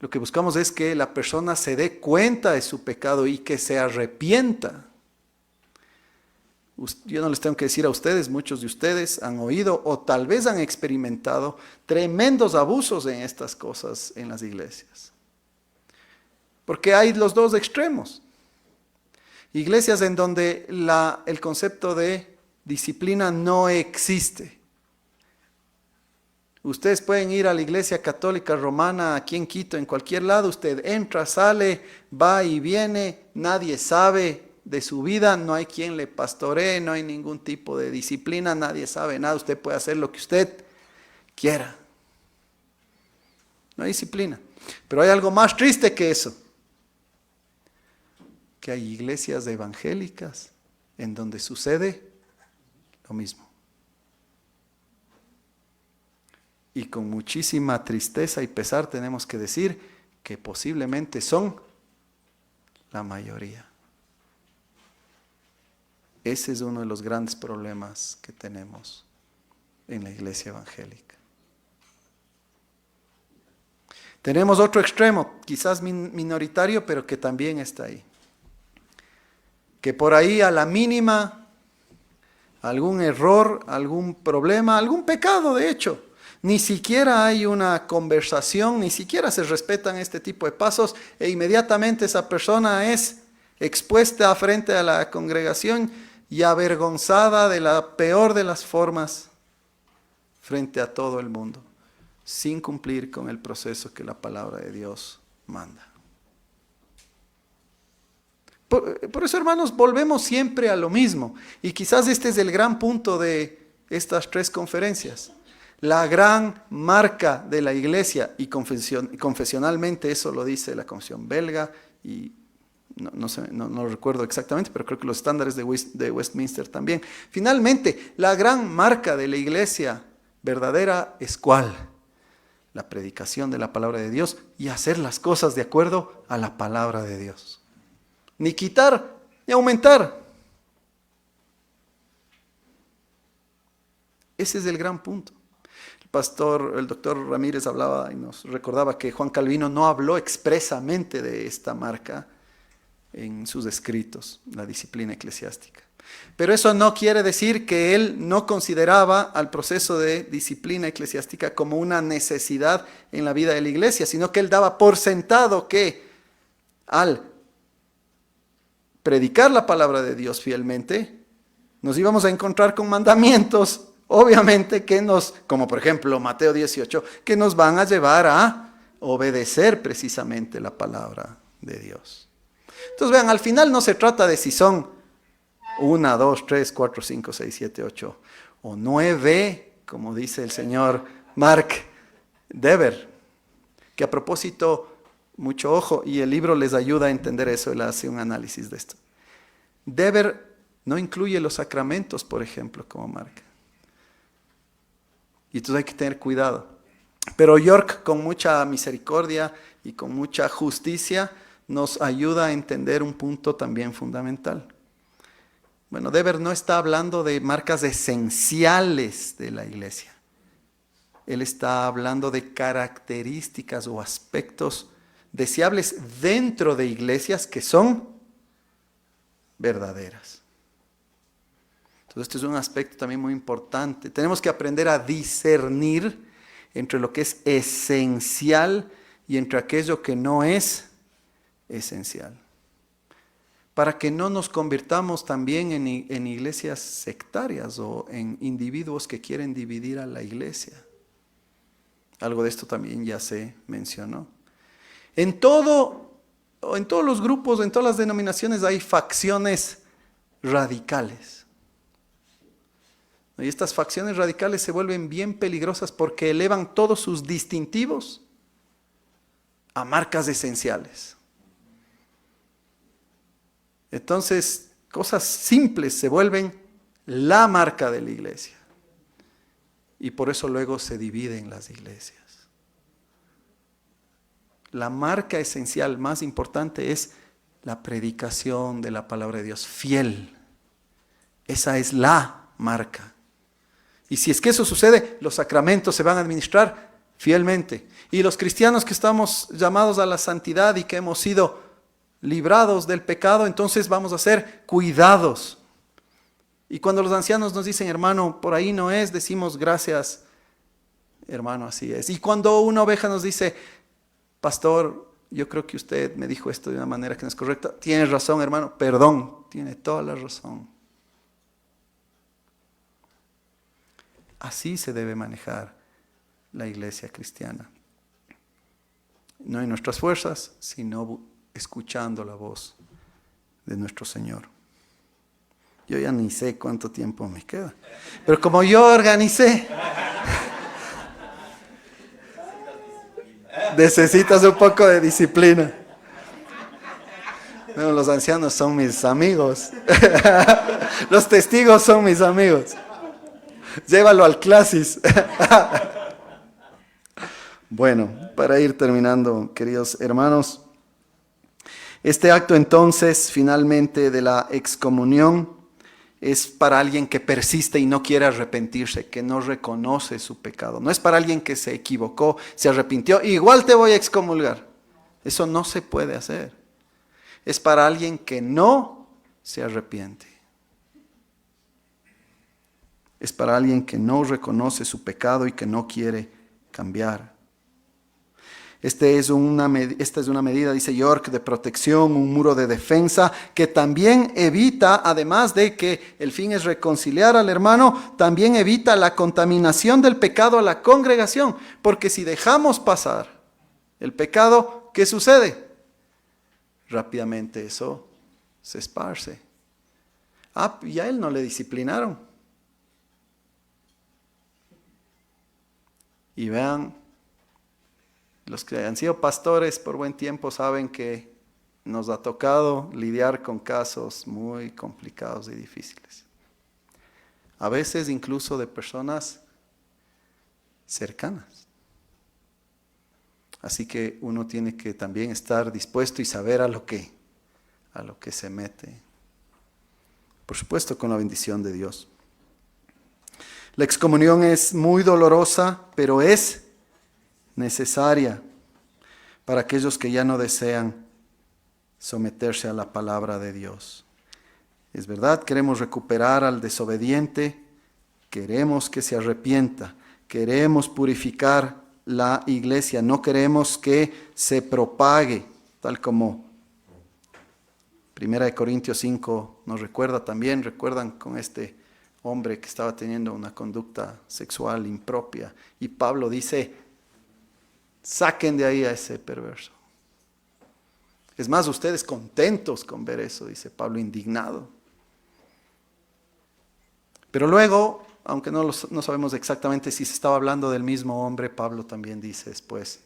Lo que buscamos es que la persona se dé cuenta de su pecado y que se arrepienta. Yo no les tengo que decir a ustedes, muchos de ustedes han oído o tal vez han experimentado tremendos abusos en estas cosas en las iglesias. Porque hay los dos extremos. Iglesias en donde el concepto de disciplina no existe. Ustedes pueden ir a la iglesia católica romana aquí en Quito, en cualquier lado. Usted entra, sale, va y viene, nadie sabe de su vida, no hay quien le pastoree, no hay ningún tipo de disciplina, nadie sabe nada, usted puede hacer lo que usted quiera. No hay disciplina. Pero hay algo más triste que eso, que hay iglesias evangélicas en donde sucede lo mismo. Y con muchísima tristeza y pesar tenemos que decir que posiblemente son la mayoría. Ese es uno de los grandes problemas que tenemos en la iglesia evangélica. Tenemos otro extremo, quizás minoritario, pero que también está ahí. Que por ahí a la mínima, algún error, algún problema, algún pecado de hecho, ni siquiera hay una conversación, ni siquiera se respetan este tipo de pasos e inmediatamente esa persona es expuesta frente a la congregación y avergonzada de la peor de las formas frente a todo el mundo, sin cumplir con el proceso que la palabra de Dios manda. Por eso, hermanos, volvemos siempre a lo mismo. Y quizás este es el gran punto de estas 3 conferencias. La gran marca de la iglesia, y confesionalmente eso lo dice la Confesión Belga, y no recuerdo exactamente, pero creo que los estándares de Westminster también. Finalmente, la gran marca de la iglesia verdadera es ¿cuál? La predicación de la palabra de Dios y hacer las cosas de acuerdo a la palabra de Dios. Ni quitar ni aumentar. Ese es el gran punto. El doctor Ramírez hablaba y nos recordaba que Juan Calvino no habló expresamente de esta marca en sus escritos, la disciplina eclesiástica. Pero eso no quiere decir que él no consideraba al proceso de disciplina eclesiástica como una necesidad en la vida de la iglesia, sino que él daba por sentado que al predicar la palabra de Dios fielmente, nos íbamos a encontrar con mandamientos, obviamente, como por ejemplo Mateo 18, que nos van a llevar a obedecer precisamente la palabra de Dios. Entonces vean, al final no se trata de si son 1, 2, 3, 4, 5, 6, 7, 8 o 9, como dice el señor Mark Dever, que a propósito, mucho ojo, y el libro les ayuda a entender eso, él hace un análisis de esto. Dever no incluye los sacramentos, por ejemplo, como marca. Y entonces hay que tener cuidado. Pero York, con mucha misericordia y con mucha justicia, nos ayuda a entender un punto también fundamental. Bueno, Dever no está hablando de marcas esenciales de la iglesia. Él está hablando de características o aspectos deseables dentro de iglesias que son verdaderas. Entonces, este es un aspecto también muy importante. Tenemos que aprender a discernir entre lo que es esencial y entre aquello que no es esencial. Para que no nos convirtamos también en iglesias sectarias o en individuos que quieren dividir a la iglesia. Algo de esto también ya se mencionó. En todos los grupos, en todas las denominaciones hay facciones radicales. Y estas facciones radicales se vuelven bien peligrosas porque elevan todos sus distintivos a marcas esenciales. Entonces, cosas simples se vuelven la marca de la iglesia. Y por eso luego se dividen las iglesias. La marca esencial más importante es la predicación de la palabra de Dios fiel. Esa es la marca. Y si es que eso sucede, los sacramentos se van a administrar fielmente. Y los cristianos que estamos llamados a la santidad y que hemos sido librados del pecado, entonces vamos a ser cuidados. Y cuando los ancianos nos dicen, hermano, por ahí no es, decimos gracias, hermano, así es. Y cuando una oveja nos dice, pastor, yo creo que usted me dijo esto de una manera que no es correcta, tienes razón, hermano, perdón, tiene toda la razón. Así se debe manejar la iglesia cristiana. No en nuestras fuerzas, sino escuchando la voz de nuestro Señor. Yo ya ni sé cuánto tiempo me queda. Pero como yo organicé, necesitas un poco de disciplina. Bueno, los ancianos son mis amigos. Los testigos son mis amigos. Llévalo al clasis. Bueno, para ir terminando, queridos hermanos, este acto entonces finalmente de la excomunión es para alguien que persiste y no quiere arrepentirse, que no reconoce su pecado. No es para alguien que se equivocó, se arrepintió, igual te voy a excomulgar. Eso no se puede hacer. Es para alguien que no se arrepiente. Es para alguien que no reconoce su pecado y que no quiere cambiar. Esta es una medida, dice York, de protección, un muro de defensa que también evita, además de que el fin es reconciliar al hermano, también evita la contaminación del pecado a la congregación. Porque si dejamos pasar el pecado, ¿qué sucede? Rápidamente eso se esparce. Y a él no le disciplinaron. Y vean, los que han sido pastores por buen tiempo saben que nos ha tocado lidiar con casos muy complicados y difíciles. A veces incluso de personas cercanas. Así que uno tiene que también estar dispuesto y saber a lo que se mete. Por supuesto, con la bendición de Dios. La excomunión es muy dolorosa, pero es necesaria para aquellos que ya no desean someterse a la palabra de Dios. Es verdad, queremos recuperar al desobediente, queremos que se arrepienta, queremos purificar la iglesia, no queremos que se propague, tal como 1 Corintios 5 nos recuerda también, recuerdan con este hombre que estaba teniendo una conducta sexual impropia, y Pablo dice, saquen de ahí a ese perverso. Es más, ustedes contentos con ver eso, dice Pablo, indignado. Pero luego, aunque no sabemos exactamente si se estaba hablando del mismo hombre, Pablo también dice después,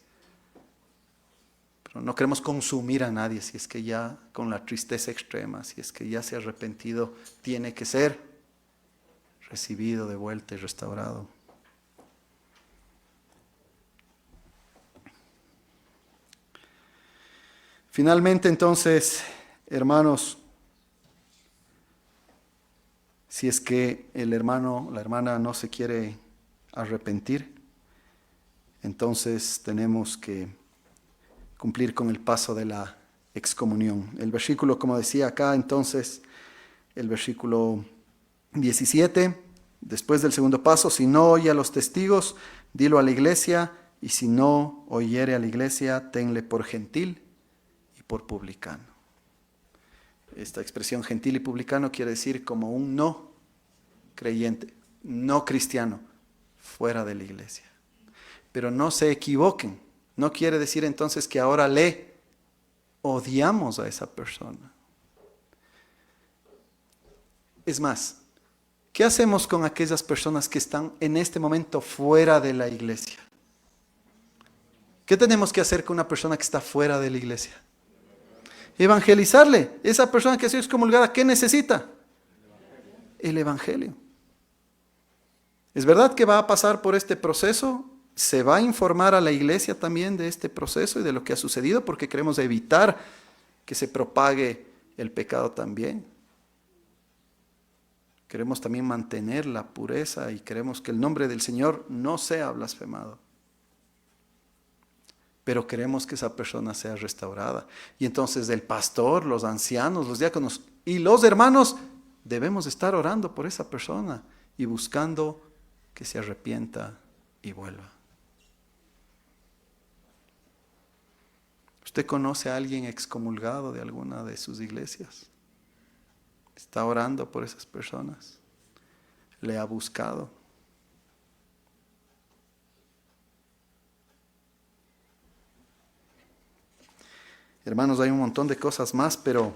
pero no queremos consumir a nadie, si es que ya con la tristeza extrema, si es que ya se ha arrepentido, tiene que ser recibido de vuelta y restaurado. Finalmente, entonces, hermanos, si es que el hermano, la hermana no se quiere arrepentir, entonces tenemos que cumplir con el paso de la excomunión. El versículo, como decía acá, entonces, el versículo 17, después del segundo paso, si no oye a los testigos, dilo a la iglesia, y si no oyere a la iglesia, tenle por gentil y por publicano. Esta expresión gentil y publicano quiere decir como un no creyente, no cristiano, fuera de la iglesia. Pero no se equivoquen, no quiere decir entonces que ahora le odiamos a esa persona. Es más, ¿qué hacemos con aquellas personas que están en este momento fuera de la iglesia? ¿Qué tenemos que hacer con una persona que está fuera de la iglesia? Evangelizarle. Esa persona que ha sido excomulgada, ¿qué necesita? El evangelio. Es verdad que va a pasar por este proceso. Se va a informar a la iglesia también de este proceso y de lo que ha sucedido, porque queremos evitar que se propague el pecado también. Queremos también mantener la pureza y queremos que el nombre del Señor no sea blasfemado. pero queremos que esa persona sea restaurada. Y entonces el pastor, los ancianos, los diáconos y los hermanos debemos estar orando por esa persona y buscando que se arrepienta y vuelva. ¿Usted conoce a alguien excomulgado de alguna de sus iglesias? ¿Está orando por esas personas? ¿Le ha buscado? Hermanos, hay un montón de cosas más, pero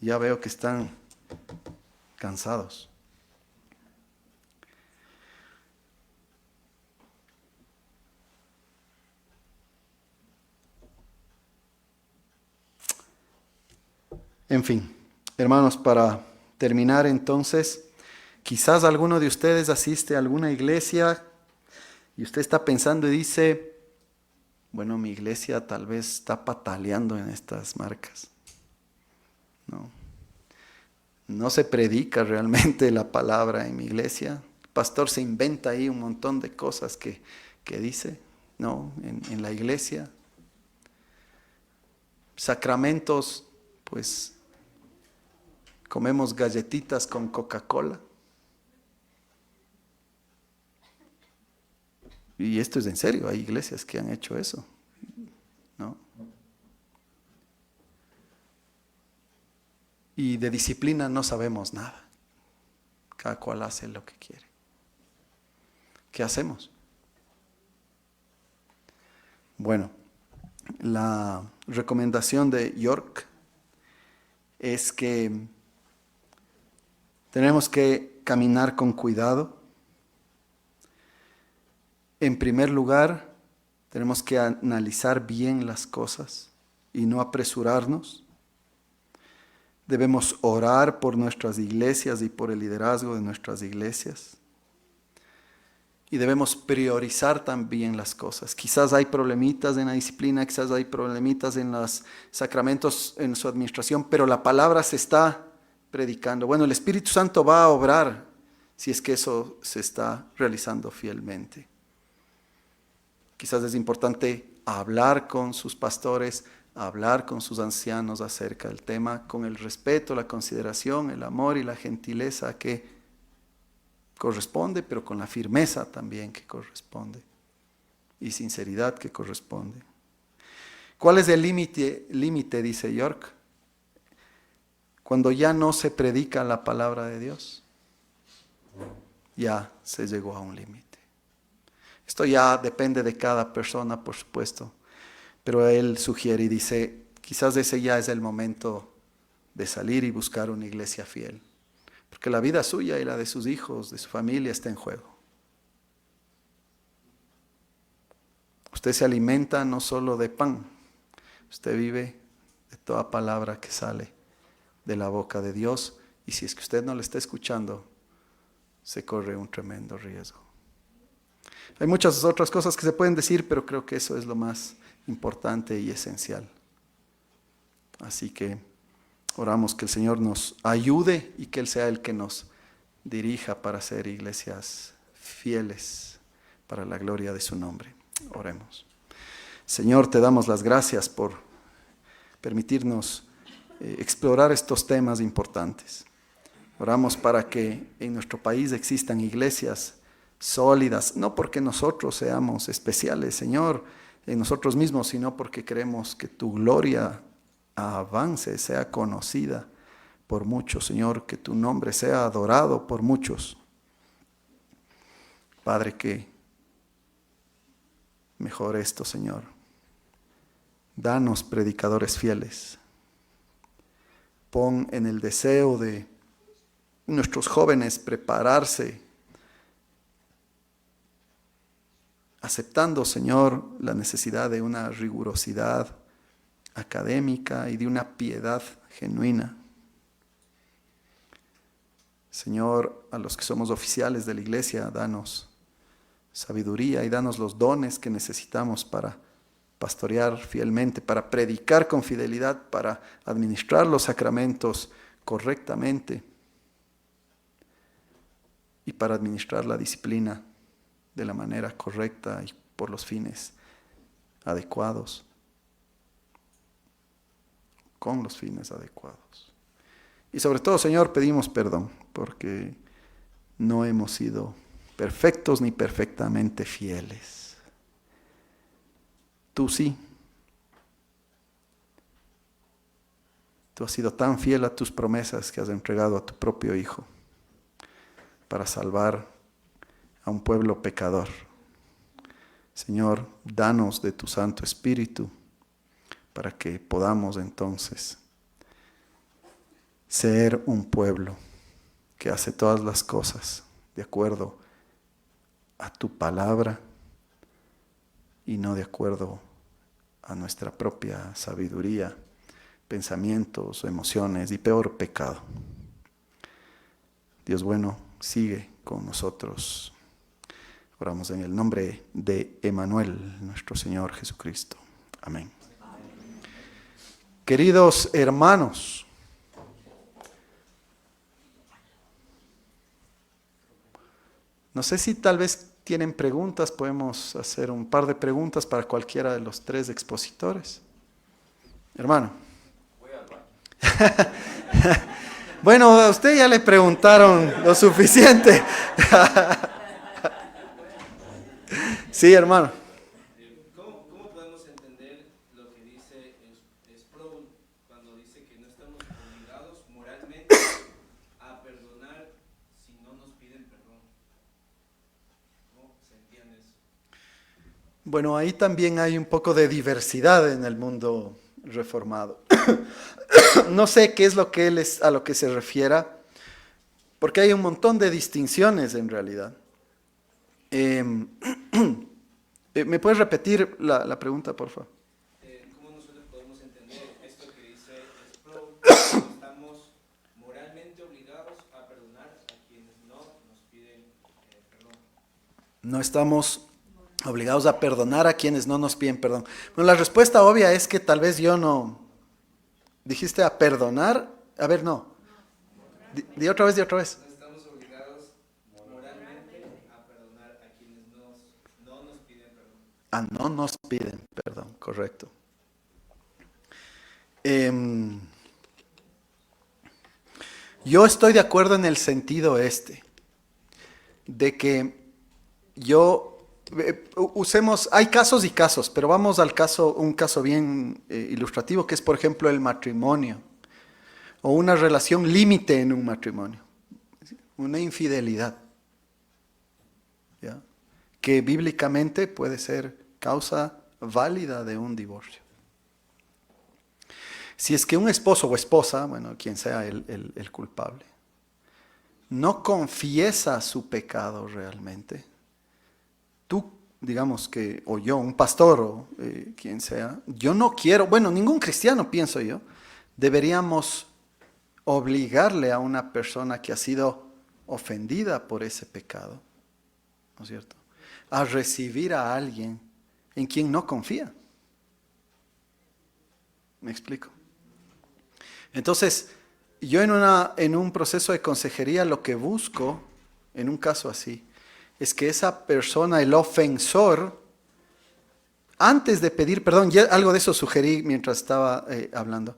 ya veo que están cansados. En fin, hermanos, para terminar entonces, quizás alguno de ustedes asiste a alguna iglesia y usted está pensando y dice, bueno, mi iglesia tal vez está pataleando en estas marcas. No se predica realmente la palabra en mi iglesia. El pastor se inventa ahí un montón de cosas que dice, ¿no? En la iglesia. Sacramentos, pues comemos galletitas con Coca-Cola. Y esto es en serio, hay iglesias que han hecho eso, ¿no? Y de disciplina no sabemos nada. Cada cual hace lo que quiere. ¿Qué hacemos? Bueno, la recomendación de York es que tenemos que caminar con cuidado. En primer lugar, tenemos que analizar bien las cosas y no apresurarnos. Debemos orar por nuestras iglesias y por el liderazgo de nuestras iglesias. Y debemos priorizar también las cosas. Quizás hay problemitas en la disciplina, quizás hay problemitas en los sacramentos, en su administración, pero la palabra se está predicando. Bueno, el Espíritu Santo va a obrar si es que eso se está realizando fielmente. Quizás es importante hablar con sus pastores, hablar con sus ancianos acerca del tema, con el respeto, la consideración, el amor y la gentileza que corresponde, pero con la firmeza también que corresponde y sinceridad que corresponde. ¿Cuál es el límite, dice York? Cuando ya no se predica la palabra de Dios, ya se llegó a un límite. Esto ya depende de cada persona, por supuesto, pero él sugiere y dice, quizás ese ya es el momento de salir y buscar una iglesia fiel, porque la vida suya y la de sus hijos, de su familia está en juego. Usted se alimenta no solo de pan, usted vive de toda palabra que sale de la boca de Dios, y si es que usted no le está escuchando, se corre un tremendo riesgo. Hay muchas otras cosas que se pueden decir, pero creo que eso es lo más importante y esencial. Así que oramos que el Señor nos ayude y que Él sea el que nos dirija para ser iglesias fieles para la gloria de su nombre. Oremos. Señor, te damos las gracias por permitirnos explorar estos temas importantes. Oramos para que en nuestro país existan iglesias sólidas, no porque nosotros seamos especiales, Señor, en nosotros mismos, sino porque queremos que tu gloria avance, sea conocida por muchos, Señor, que tu nombre sea adorado por muchos. Padre, que mejore esto, Señor. Danos predicadores fieles. Pon en el deseo de nuestros jóvenes prepararse, aceptando, Señor, la necesidad de una rigurosidad académica y de una piedad genuina. Señor, a los que somos oficiales de la iglesia, danos sabiduría y danos los dones que necesitamos para pastorear fielmente, para predicar con fidelidad, para administrar los sacramentos correctamente y para administrar la disciplina de la manera correcta y por los fines adecuados, con los fines adecuados. Y sobre todo, Señor, pedimos perdón, porque no hemos sido perfectos ni perfectamente fieles. Tú sí. Tú has sido tan fiel a tus promesas que has entregado a tu propio Hijo para salvar a un pueblo pecador. Señor, danos de tu Santo Espíritu para que podamos entonces ser un pueblo que hace todas las cosas de acuerdo a tu palabra y no de acuerdo a nuestra propia sabiduría, pensamientos, emociones y peor, pecado. Dios bueno, sigue con nosotros. Oramos en el nombre de Emmanuel, nuestro Señor Jesucristo. Amén. Queridos hermanos, no sé si tal vez tienen preguntas, podemos hacer un par de preguntas para cualquiera de los tres expositores. Hermano. Bueno, a usted ya le preguntaron lo suficiente. Sí, hermano. ¿Cómo podemos entender lo que dice Sproul cuando dice que no estamos obligados moralmente a perdonar si no nos piden perdón? ¿Cómo se entiende eso? Bueno, ahí también hay un poco de diversidad en el mundo reformado. No sé qué es lo que él a lo que se refiera, porque hay un montón de distinciones en realidad. ¿Me puedes repetir la pregunta, por favor? ¿Cómo nosotros podemos entender esto que dice Sproul? Que estamos moralmente obligados a perdonar a quienes no nos piden perdón. No estamos obligados a perdonar a quienes no nos piden perdón. Bueno, la respuesta obvia es que tal vez yo no. ¿Dijiste a perdonar? A ver, no. Di otra vez, di otra vez. No estamos obligados moralmente a perdonar a quienes no nos piden perdón. Ah, no nos piden perdón, correcto. Yo estoy de acuerdo en el sentido de que hay casos y casos, pero vamos al un caso bien ilustrativo, que es por ejemplo el matrimonio, o una relación límite en un matrimonio, una infidelidad, ¿ya? Que bíblicamente puede ser causa válida de un divorcio. Si es que un esposo o esposa, bueno, quien sea el culpable, no confiesa su pecado realmente, tú, digamos que, o yo, un pastor o quien sea, yo no quiero, bueno, ningún cristiano, pienso yo, deberíamos obligarle a una persona que ha sido ofendida por ese pecado, ¿no es cierto?, a recibir a alguien en quien no confía. ¿Me explico? Entonces, yo en un proceso de consejería lo que busco, en un caso así, es que esa persona, el ofensor, antes de pedir perdón, ya algo de eso sugerí mientras estaba hablando,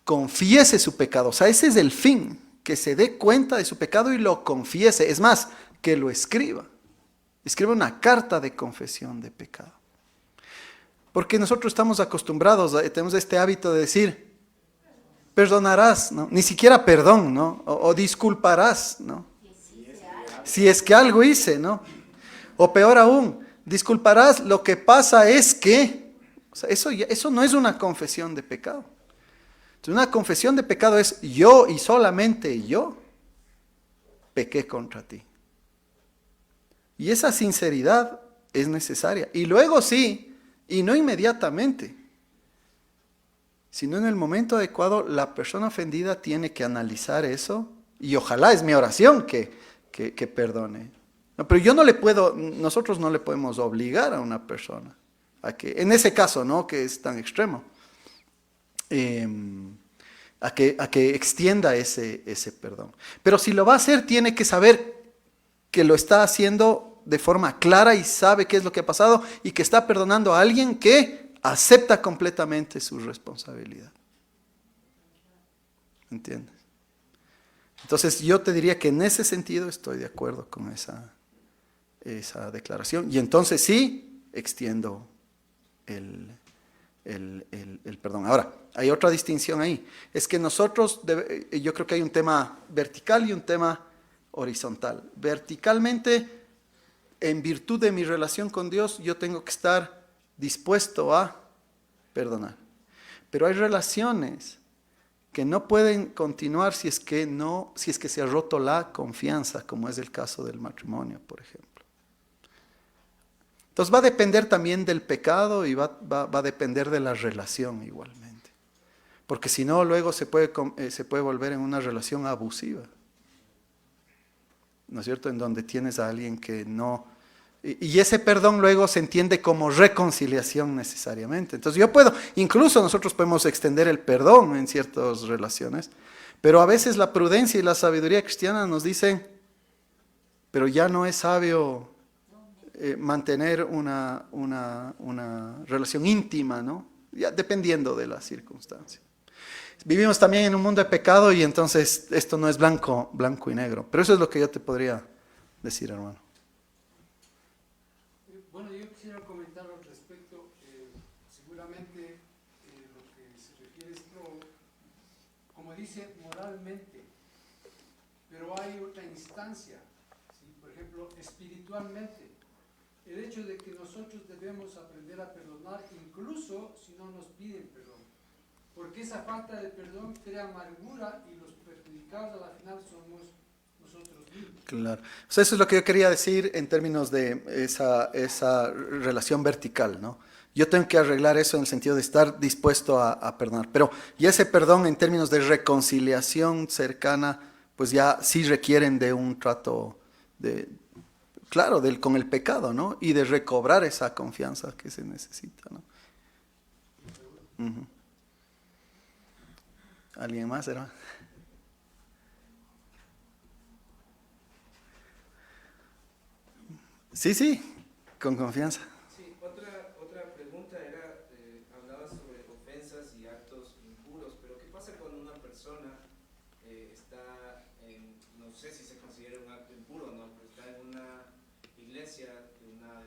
confiese su pecado. O sea, ese es el fin, que se dé cuenta de su pecado y lo confiese. Es más, que lo escriba. Escriba una carta de confesión de pecado. Porque nosotros estamos acostumbrados, tenemos este hábito de decir, perdonarás, ¿no? Ni siquiera perdón, ¿no? O disculparás, ¿no? Si es que algo hice, ¿no? O peor aún, disculparás, lo que pasa es que, o sea, eso no es una confesión de pecado. Entonces, una confesión de pecado es yo y solamente yo pequé contra ti. Y esa sinceridad es necesaria. Y luego sí, y no inmediatamente, sino en el momento adecuado, la persona ofendida tiene que analizar eso, y ojalá es mi oración que perdone. No, pero nosotros no le podemos obligar a una persona a que, en ese caso, ¿no?, que es tan extremo, a que extienda ese perdón. Pero si lo va a hacer, tiene que saber que lo está haciendo de forma clara y sabe qué es lo que ha pasado y que está perdonando a alguien que acepta completamente su responsabilidad. ¿Entiendes? Entonces yo te diría que en ese sentido estoy de acuerdo con esa declaración. Y entonces sí, extiendo el perdón. Ahora, hay otra distinción ahí. Es que nosotros, yo creo que hay un tema vertical y un tema horizontal. Verticalmente, en virtud de mi relación con Dios, yo tengo que estar dispuesto a perdonar. Pero hay relaciones que no pueden continuar si es que se ha roto la confianza, como es el caso del matrimonio, por ejemplo. Entonces va a depender también del pecado y va a depender de la relación igualmente. Porque si no, luego se puede volver en una relación abusiva. ¿No es cierto? En donde tienes a alguien que no... Y ese perdón luego se entiende como reconciliación necesariamente. Entonces incluso nosotros podemos extender el perdón en ciertas relaciones, pero a veces la prudencia y la sabiduría cristiana nos dicen, pero ya no es sabio mantener una relación íntima, ¿no? Ya dependiendo de la circunstancia. Vivimos también en un mundo de pecado y entonces esto no es blanco y negro. Pero eso es lo que yo te podría decir, hermano. Bueno, yo quisiera comentar al respecto. Seguramente lo que se refiere es, como dice, moralmente. Pero hay otra instancia, ¿sí? Por ejemplo, espiritualmente. El hecho de que nosotros debemos aprender a perdonar incluso si no nos piden perdón. Porque esa falta de perdón crea amargura y los perjudicados a la final somos nosotros mismos. Claro. O sea, eso es lo que yo quería decir en términos de esa relación vertical, ¿no? Yo tengo que arreglar eso en el sentido de estar dispuesto a perdonar. Pero y ese perdón en términos de reconciliación cercana, pues ya sí requieren de un trato con el pecado, ¿no? Y de recobrar esa confianza que se necesita, ¿no? Uh-huh. ¿Alguien más, hermano? Sí, con confianza. Sí, otra pregunta era, hablaba sobre ofensas y actos impuros, pero ¿qué pasa cuando una persona está no sé si se considera un acto impuro o no, pero está en una iglesia de una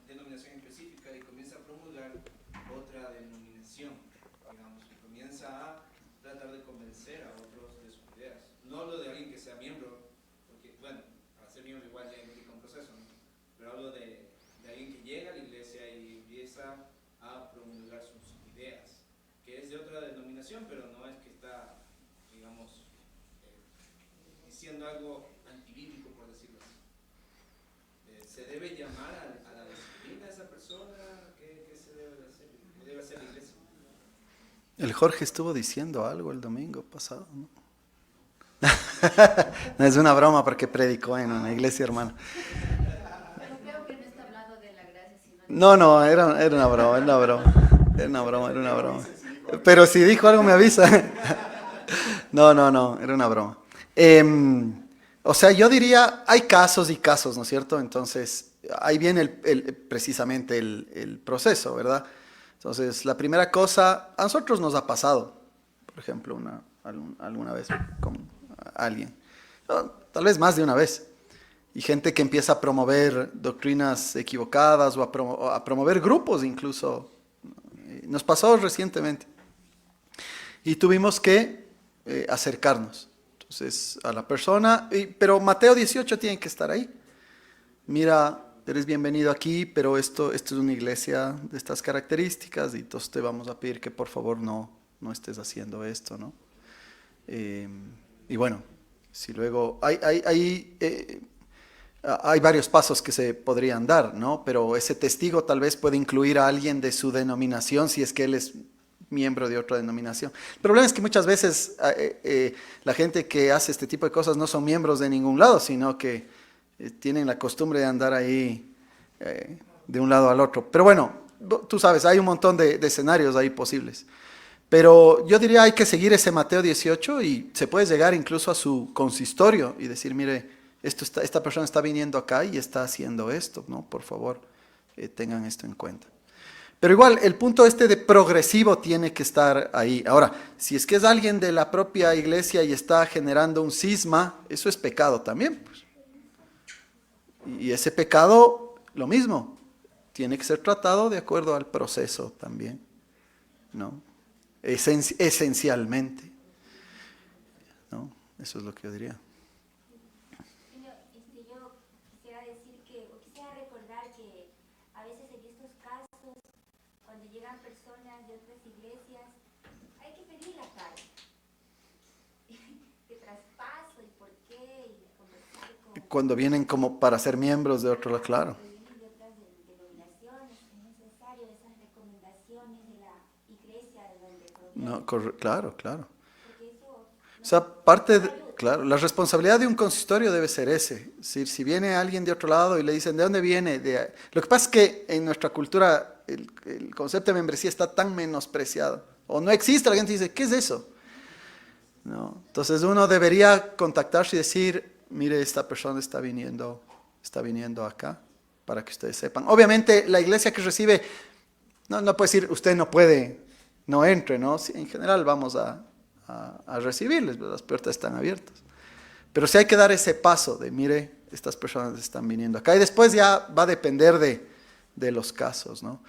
denominación específica y comienza a promulgar otra denominación, digamos, y comienza a tratar de convencer a otros de sus ideas? No hablo de alguien que sea miembro, porque, bueno, para ser miembro igual ya implica un proceso, ¿no? Pero hablo de alguien que llega a la iglesia y empieza a promulgar sus ideas, que es de otra denominación, pero no es que está, digamos, diciendo algo antibíblico, por decirlo así. ¿Se debe llamar a la disciplina a esa persona? ¿Qué se debe hacer? ¿Qué debe hacer la iglesia? El Jorge estuvo diciendo algo el domingo pasado, ¿no? No, es una broma porque predicó en una iglesia, hermano. Pero creo que no está hablando de la gracia, sino de... No, era una broma. Pero si dijo algo me avisa. No, era una broma. O sea, yo diría, hay casos y casos, ¿no es cierto? Entonces, ahí viene precisamente el proceso, ¿verdad? Entonces, la primera cosa, a nosotros nos ha pasado, por ejemplo, alguna vez con alguien, tal vez más de una vez, y gente que empieza a promover doctrinas equivocadas o a promover grupos incluso. Nos pasó recientemente y tuvimos que acercarnos entonces a la persona, pero Mateo 18 tiene que estar ahí. Mira, eres bienvenido aquí, pero esto es una iglesia de estas características y entonces te vamos a pedir que por favor no estés haciendo esto, ¿no? Y bueno, si luego hay varios pasos que se podrían dar, ¿no? Pero ese testigo tal vez puede incluir a alguien de su denominación si es que él es miembro de otra denominación. El problema es que muchas veces la gente que hace este tipo de cosas no son miembros de ningún lado, sino que tienen la costumbre de andar ahí de un lado al otro. Pero bueno, tú sabes, hay un montón de escenarios ahí posibles. Pero yo diría hay que seguir ese Mateo 18 y se puede llegar incluso a su consistorio y decir, mire, esta persona está viniendo acá y está haciendo esto, ¿no? Por favor, tengan esto en cuenta. Pero igual, el punto este de progresivo tiene que estar ahí. Ahora, si es que es alguien de la propia iglesia y está generando un cisma, eso es pecado también, pues. Y ese pecado, lo mismo, tiene que ser tratado de acuerdo al proceso también, ¿no? Esencialmente, ¿no? Eso es lo que yo diría. Bueno, yo quisiera decir que, o quisiera recordar que a veces en estos casos, cuando llegan personas de otras iglesias, hay que pedir la carta de traspaso y por qué, y conversar con... Cuando vienen como para ser miembros de otro lado, claro. Que vienen de otras denominaciones, es necesario esas recomendaciones de la iglesia de donde provienen. No, claro, claro. Porque eso O sea, parte de, claro, la responsabilidad de un consistorio debe ser ese. Si viene alguien de otro lado y le dicen, ¿de dónde viene? Lo que pasa es que en nuestra cultura el concepto de membresía está tan menospreciado. O no existe, la gente dice, ¿qué es eso? ¿No? Entonces uno debería contactarse y decir, mire, esta persona está viniendo acá, para que ustedes sepan. Obviamente la iglesia que recibe, no puede decir, usted no puede, no entre, ¿no? Sí, en general vamos a recibirles, las puertas están abiertas. Pero sí hay que dar ese paso de, mire, estas personas están viniendo acá. Y después ya va a depender de los casos, ¿no?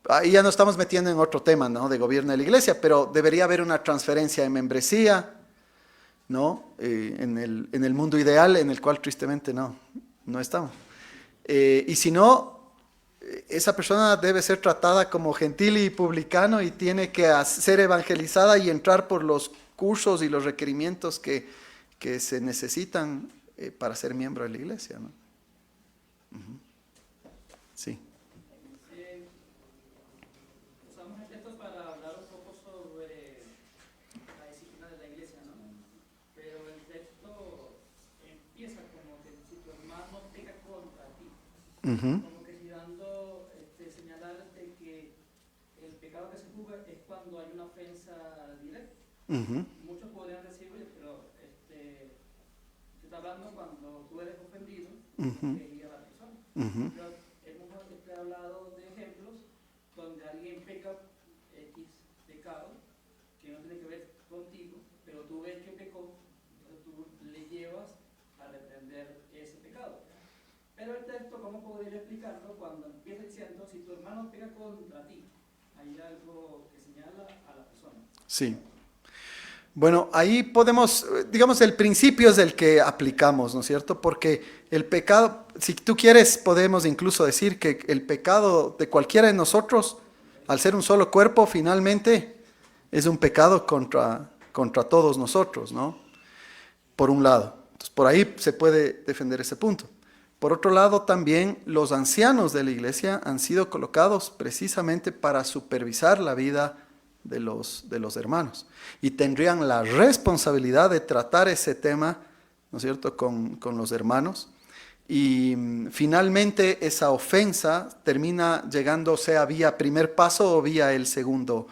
Ahí ya nos estamos metiendo en otro tema, ¿no? De gobierno de la iglesia, pero debería haber una transferencia de membresía, ¿no? En el mundo ideal, en el cual tristemente no estamos. Y si no, esa persona debe ser tratada como gentil y publicano y tiene que ser evangelizada y entrar por los cursos y los requerimientos que se necesitan para ser miembro de la iglesia, ¿no? Uh-huh. Sí. Usamos el texto para hablar un poco sobre la disciplina de la iglesia, ¿no? Pero el texto empieza como que si tu hermano peca contra ti, Uh-huh. como que si dando, señalarte que el pecado que se juzga es cuando hay una ofensa directa. Uh-huh. Muchos podrían decir, oye, pero se está hablando cuando tú eres ofendido, Uh-huh. que a la persona. Uh-huh. Pero hemos hablado de ejemplos donde alguien peca X pecado que no tiene que ver contigo, pero tú ves que pecó, entonces tú le llevas a reprender ese pecado. Pero el texto, ¿cómo podría explicarlo cuando empieza diciendo, si tu hermano peca contra ti? Hay algo que señala a la persona. Sí. Bueno, ahí podemos, digamos, el principio es el que aplicamos, ¿no es cierto? Porque el pecado, si tú quieres, podemos incluso decir que el pecado de cualquiera de nosotros, al ser un solo cuerpo, finalmente es un pecado contra todos nosotros, ¿no? Por un lado. Entonces, por ahí se puede defender ese punto. Por otro lado, también los ancianos de la iglesia han sido colocados precisamente para supervisar la vida de los hermanos. Y tendrían la responsabilidad de tratar ese tema, ¿no es cierto?, con los hermanos. Y finalmente esa ofensa termina llegando, sea vía primer paso o vía el segundo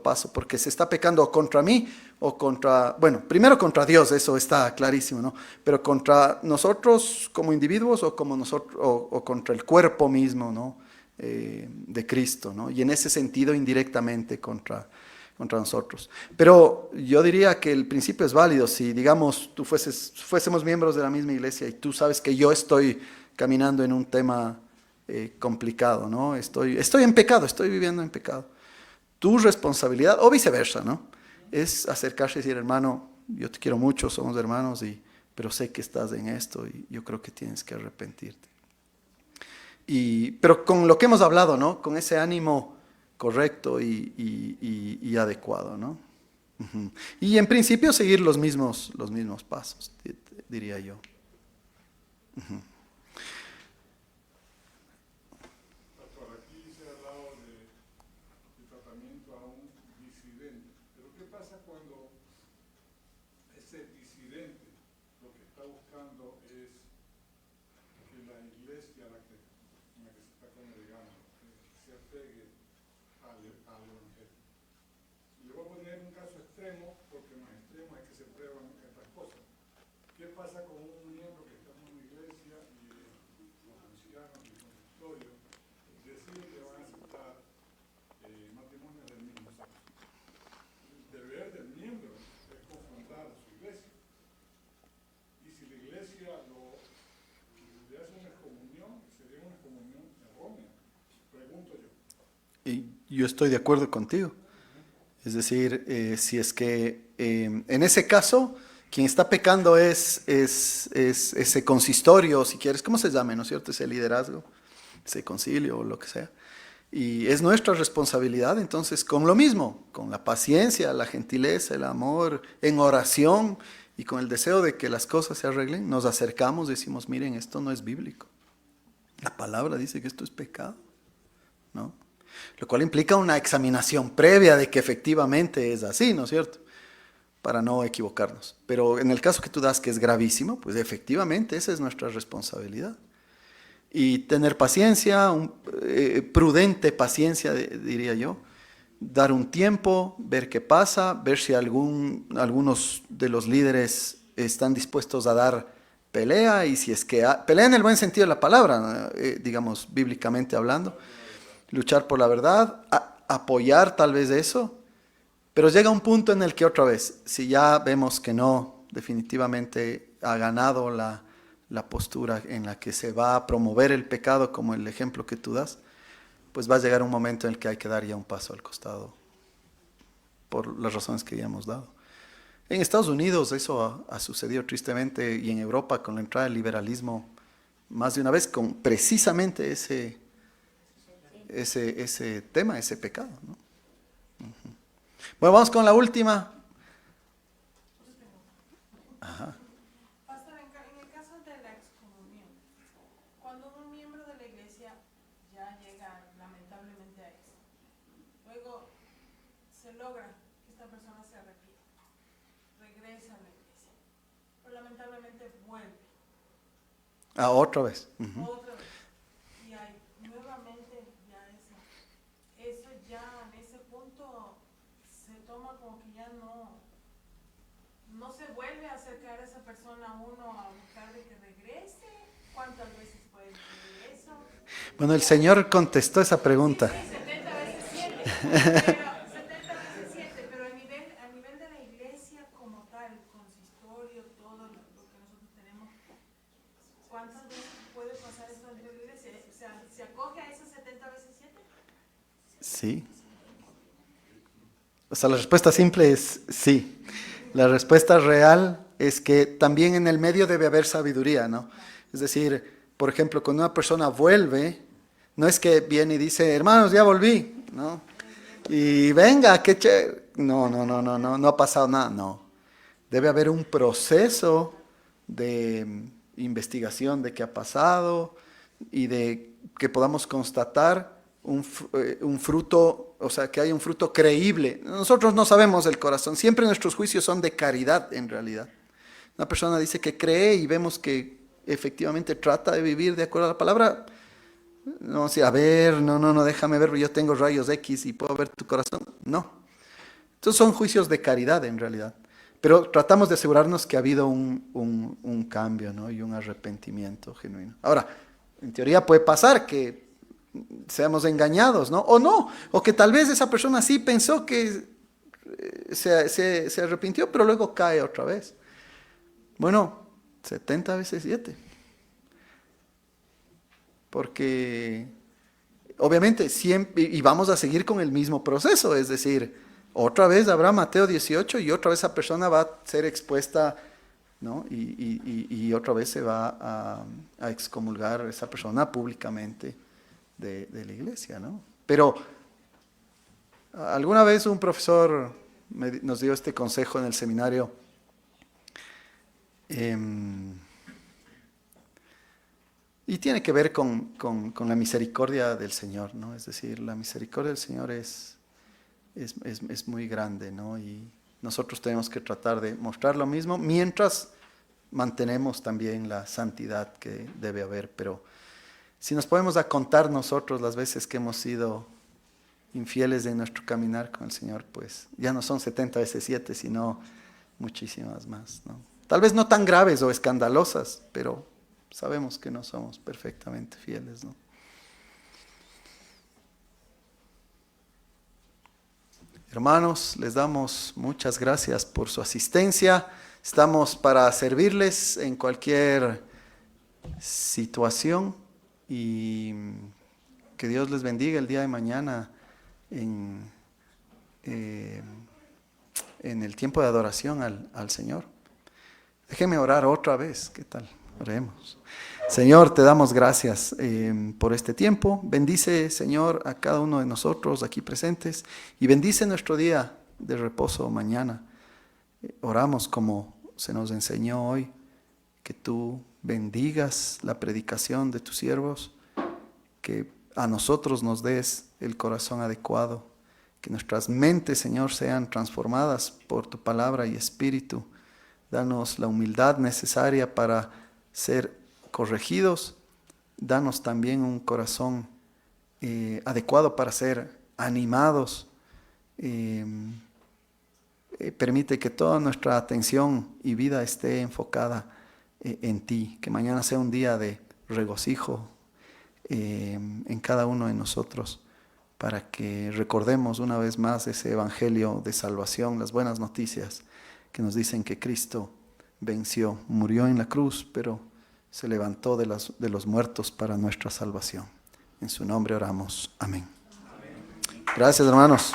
paso, porque se está pecando contra mí o contra, bueno, primero contra Dios, eso está clarísimo, ¿no? Pero contra nosotros como individuos o como nosotros o contra el cuerpo mismo, ¿no? De Cristo, ¿no? Y en ese sentido indirectamente contra nosotros. Pero yo diría que el principio es válido. Si, digamos, fuésemos miembros de la misma iglesia y tú sabes que yo estoy caminando en un tema complicado, ¿no? Estoy en pecado, estoy viviendo en pecado. Tu responsabilidad, o viceversa, ¿no? Es acercarse y decir, hermano, yo te quiero mucho, somos hermanos, pero sé que estás en esto y yo creo que tienes que arrepentirte. Pero con lo que hemos hablado, ¿no? Con ese ánimo correcto y adecuado, ¿no? Uh-huh. Y en principio seguir los mismos pasos, diría yo. Uh-huh. Pastor, aquí se ha hablado de tratamiento a un disidente, pero ¿qué pasa cuando ese disidente lo que está buscando es que la iglesia en la que se está congregando se apegue al evangelio? Le voy a poner un caso extremo, porque en los extremos es que se prueban estas cosas. ¿Qué pasa con un miembro que está yo estoy de acuerdo contigo. Es decir, si es que en ese caso, quien está pecando es ese consistorio, si quieres, ¿cómo se llame, no es cierto? Ese liderazgo, ese concilio o lo que sea. Y es nuestra responsabilidad, entonces, con lo mismo, con la paciencia, la gentileza, el amor, en oración y con el deseo de que las cosas se arreglen, nos acercamos y decimos, miren, esto no es bíblico. La palabra dice que esto es pecado, ¿no? Lo cual implica una examinación previa de que efectivamente es así, ¿no es cierto? Para no equivocarnos. Pero en el caso que tú das que es gravísimo, pues efectivamente esa es nuestra responsabilidad. Y tener paciencia, prudente paciencia, diría yo, dar un tiempo, ver qué pasa, ver si algunos de los líderes están dispuestos a dar pelea, y si es que pelea en el buen sentido de la palabra, digamos, bíblicamente hablando, luchar por la verdad, apoyar tal vez eso, pero llega un punto en el que otra vez, si ya vemos que no, definitivamente ha ganado la postura en la que se va a promover el pecado, como el ejemplo que tú das, pues va a llegar un momento en el que hay que dar ya un paso al costado, por las razones que ya hemos dado. En Estados Unidos eso ha sucedido tristemente, y en Europa con la entrada del liberalismo, más de una vez con precisamente ese tema, ese pecado, ¿no? Uh-huh. Bueno, vamos con la última. Ajá. Pastor, en el caso de la excomunión, cuando un miembro de la iglesia ya llega lamentablemente a eso, luego se logra que esta persona se arrepienta, regresa a la iglesia, pero lamentablemente vuelve. Otra vez. Uh-huh. Otra vez. Y hay nuevamente ya eso ya en ese punto se toma como que ya no se vuelve a acercar a esa persona a uno a buscar de que regrese. ¿Cuántas veces puede decir eso? Bueno, el Señor contestó esa pregunta. Sí, 70 veces 7. Pero 70 veces 7, pero a nivel de la iglesia como tal, el consistorio, todo lo que nosotros tenemos, ¿cuántas veces puede pasar eso dentro de la iglesia? O sea, ¿se acoge a esas 70 veces 7? Sí. O sea, la respuesta simple es sí. La respuesta real es que también en el medio debe haber sabiduría, ¿no? Es decir, por ejemplo, cuando una persona vuelve, no es que viene y dice, hermanos, ya volví, ¿no? Y venga, qué chévere. No ha pasado nada, no. Debe haber un proceso de investigación de qué ha pasado y de que podamos constatar un fruto, o sea, que hay un fruto creíble. Nosotros no sabemos el corazón, siempre nuestros juicios son de caridad en realidad. Una persona dice que cree y vemos que efectivamente trata de vivir de acuerdo a la palabra. No, sí, a ver, no, déjame ver, yo tengo rayos X y puedo ver tu corazón. No. Entonces son juicios de caridad en realidad. Pero tratamos de asegurarnos que ha habido un cambio, ¿no? Y un arrepentimiento genuino. Ahora, en teoría puede pasar que seamos engañados, ¿no? O que tal vez esa persona sí pensó que se arrepintió, pero luego cae otra vez. Bueno, 70 veces 7. Porque obviamente siempre, y vamos a seguir con el mismo proceso, es decir, otra vez habrá Mateo 18 y otra vez esa persona va a ser expuesta, ¿no? Y otra vez se va a excomulgar a esa persona públicamente de la iglesia, ¿no? Pero alguna vez un profesor nos dio este consejo en el seminario. Y tiene que ver con la misericordia del Señor, ¿no? Es decir, la misericordia del Señor es muy grande, ¿no? Y nosotros tenemos que tratar de mostrar lo mismo mientras mantenemos también la santidad que debe haber. Pero si nos podemos a contar nosotros las veces que hemos sido infieles en nuestro caminar con el Señor, pues ya no son 70 veces 7, sino muchísimas más, ¿no? Tal vez no tan graves o escandalosas, pero sabemos que no somos perfectamente fieles, ¿no? Hermanos, les damos muchas gracias por su asistencia. Estamos para servirles en cualquier situación y que Dios les bendiga el día de mañana. en el tiempo de adoración al Señor. Déjeme orar otra vez. ¿Qué tal? Oremos. Señor, te damos gracias por este tiempo. Bendice, Señor, a cada uno de nosotros aquí presentes y bendice nuestro día de reposo mañana. Oramos como se nos enseñó hoy, que tú bendigas la predicación de tus siervos, que a nosotros nos des el corazón adecuado, que nuestras mentes, Señor, sean transformadas por tu palabra y espíritu. Danos la humildad necesaria para ser corregidos. Danos también un corazón adecuado para ser animados. Permite que toda nuestra atención y vida esté enfocada en ti. Que mañana sea un día de regocijo en cada uno de nosotros, para que recordemos una vez más ese evangelio de salvación, las buenas noticias que nos dicen que Cristo venció, murió en la cruz, pero se levantó de los muertos para nuestra salvación. En su nombre oramos. Amén. Gracias, hermanos.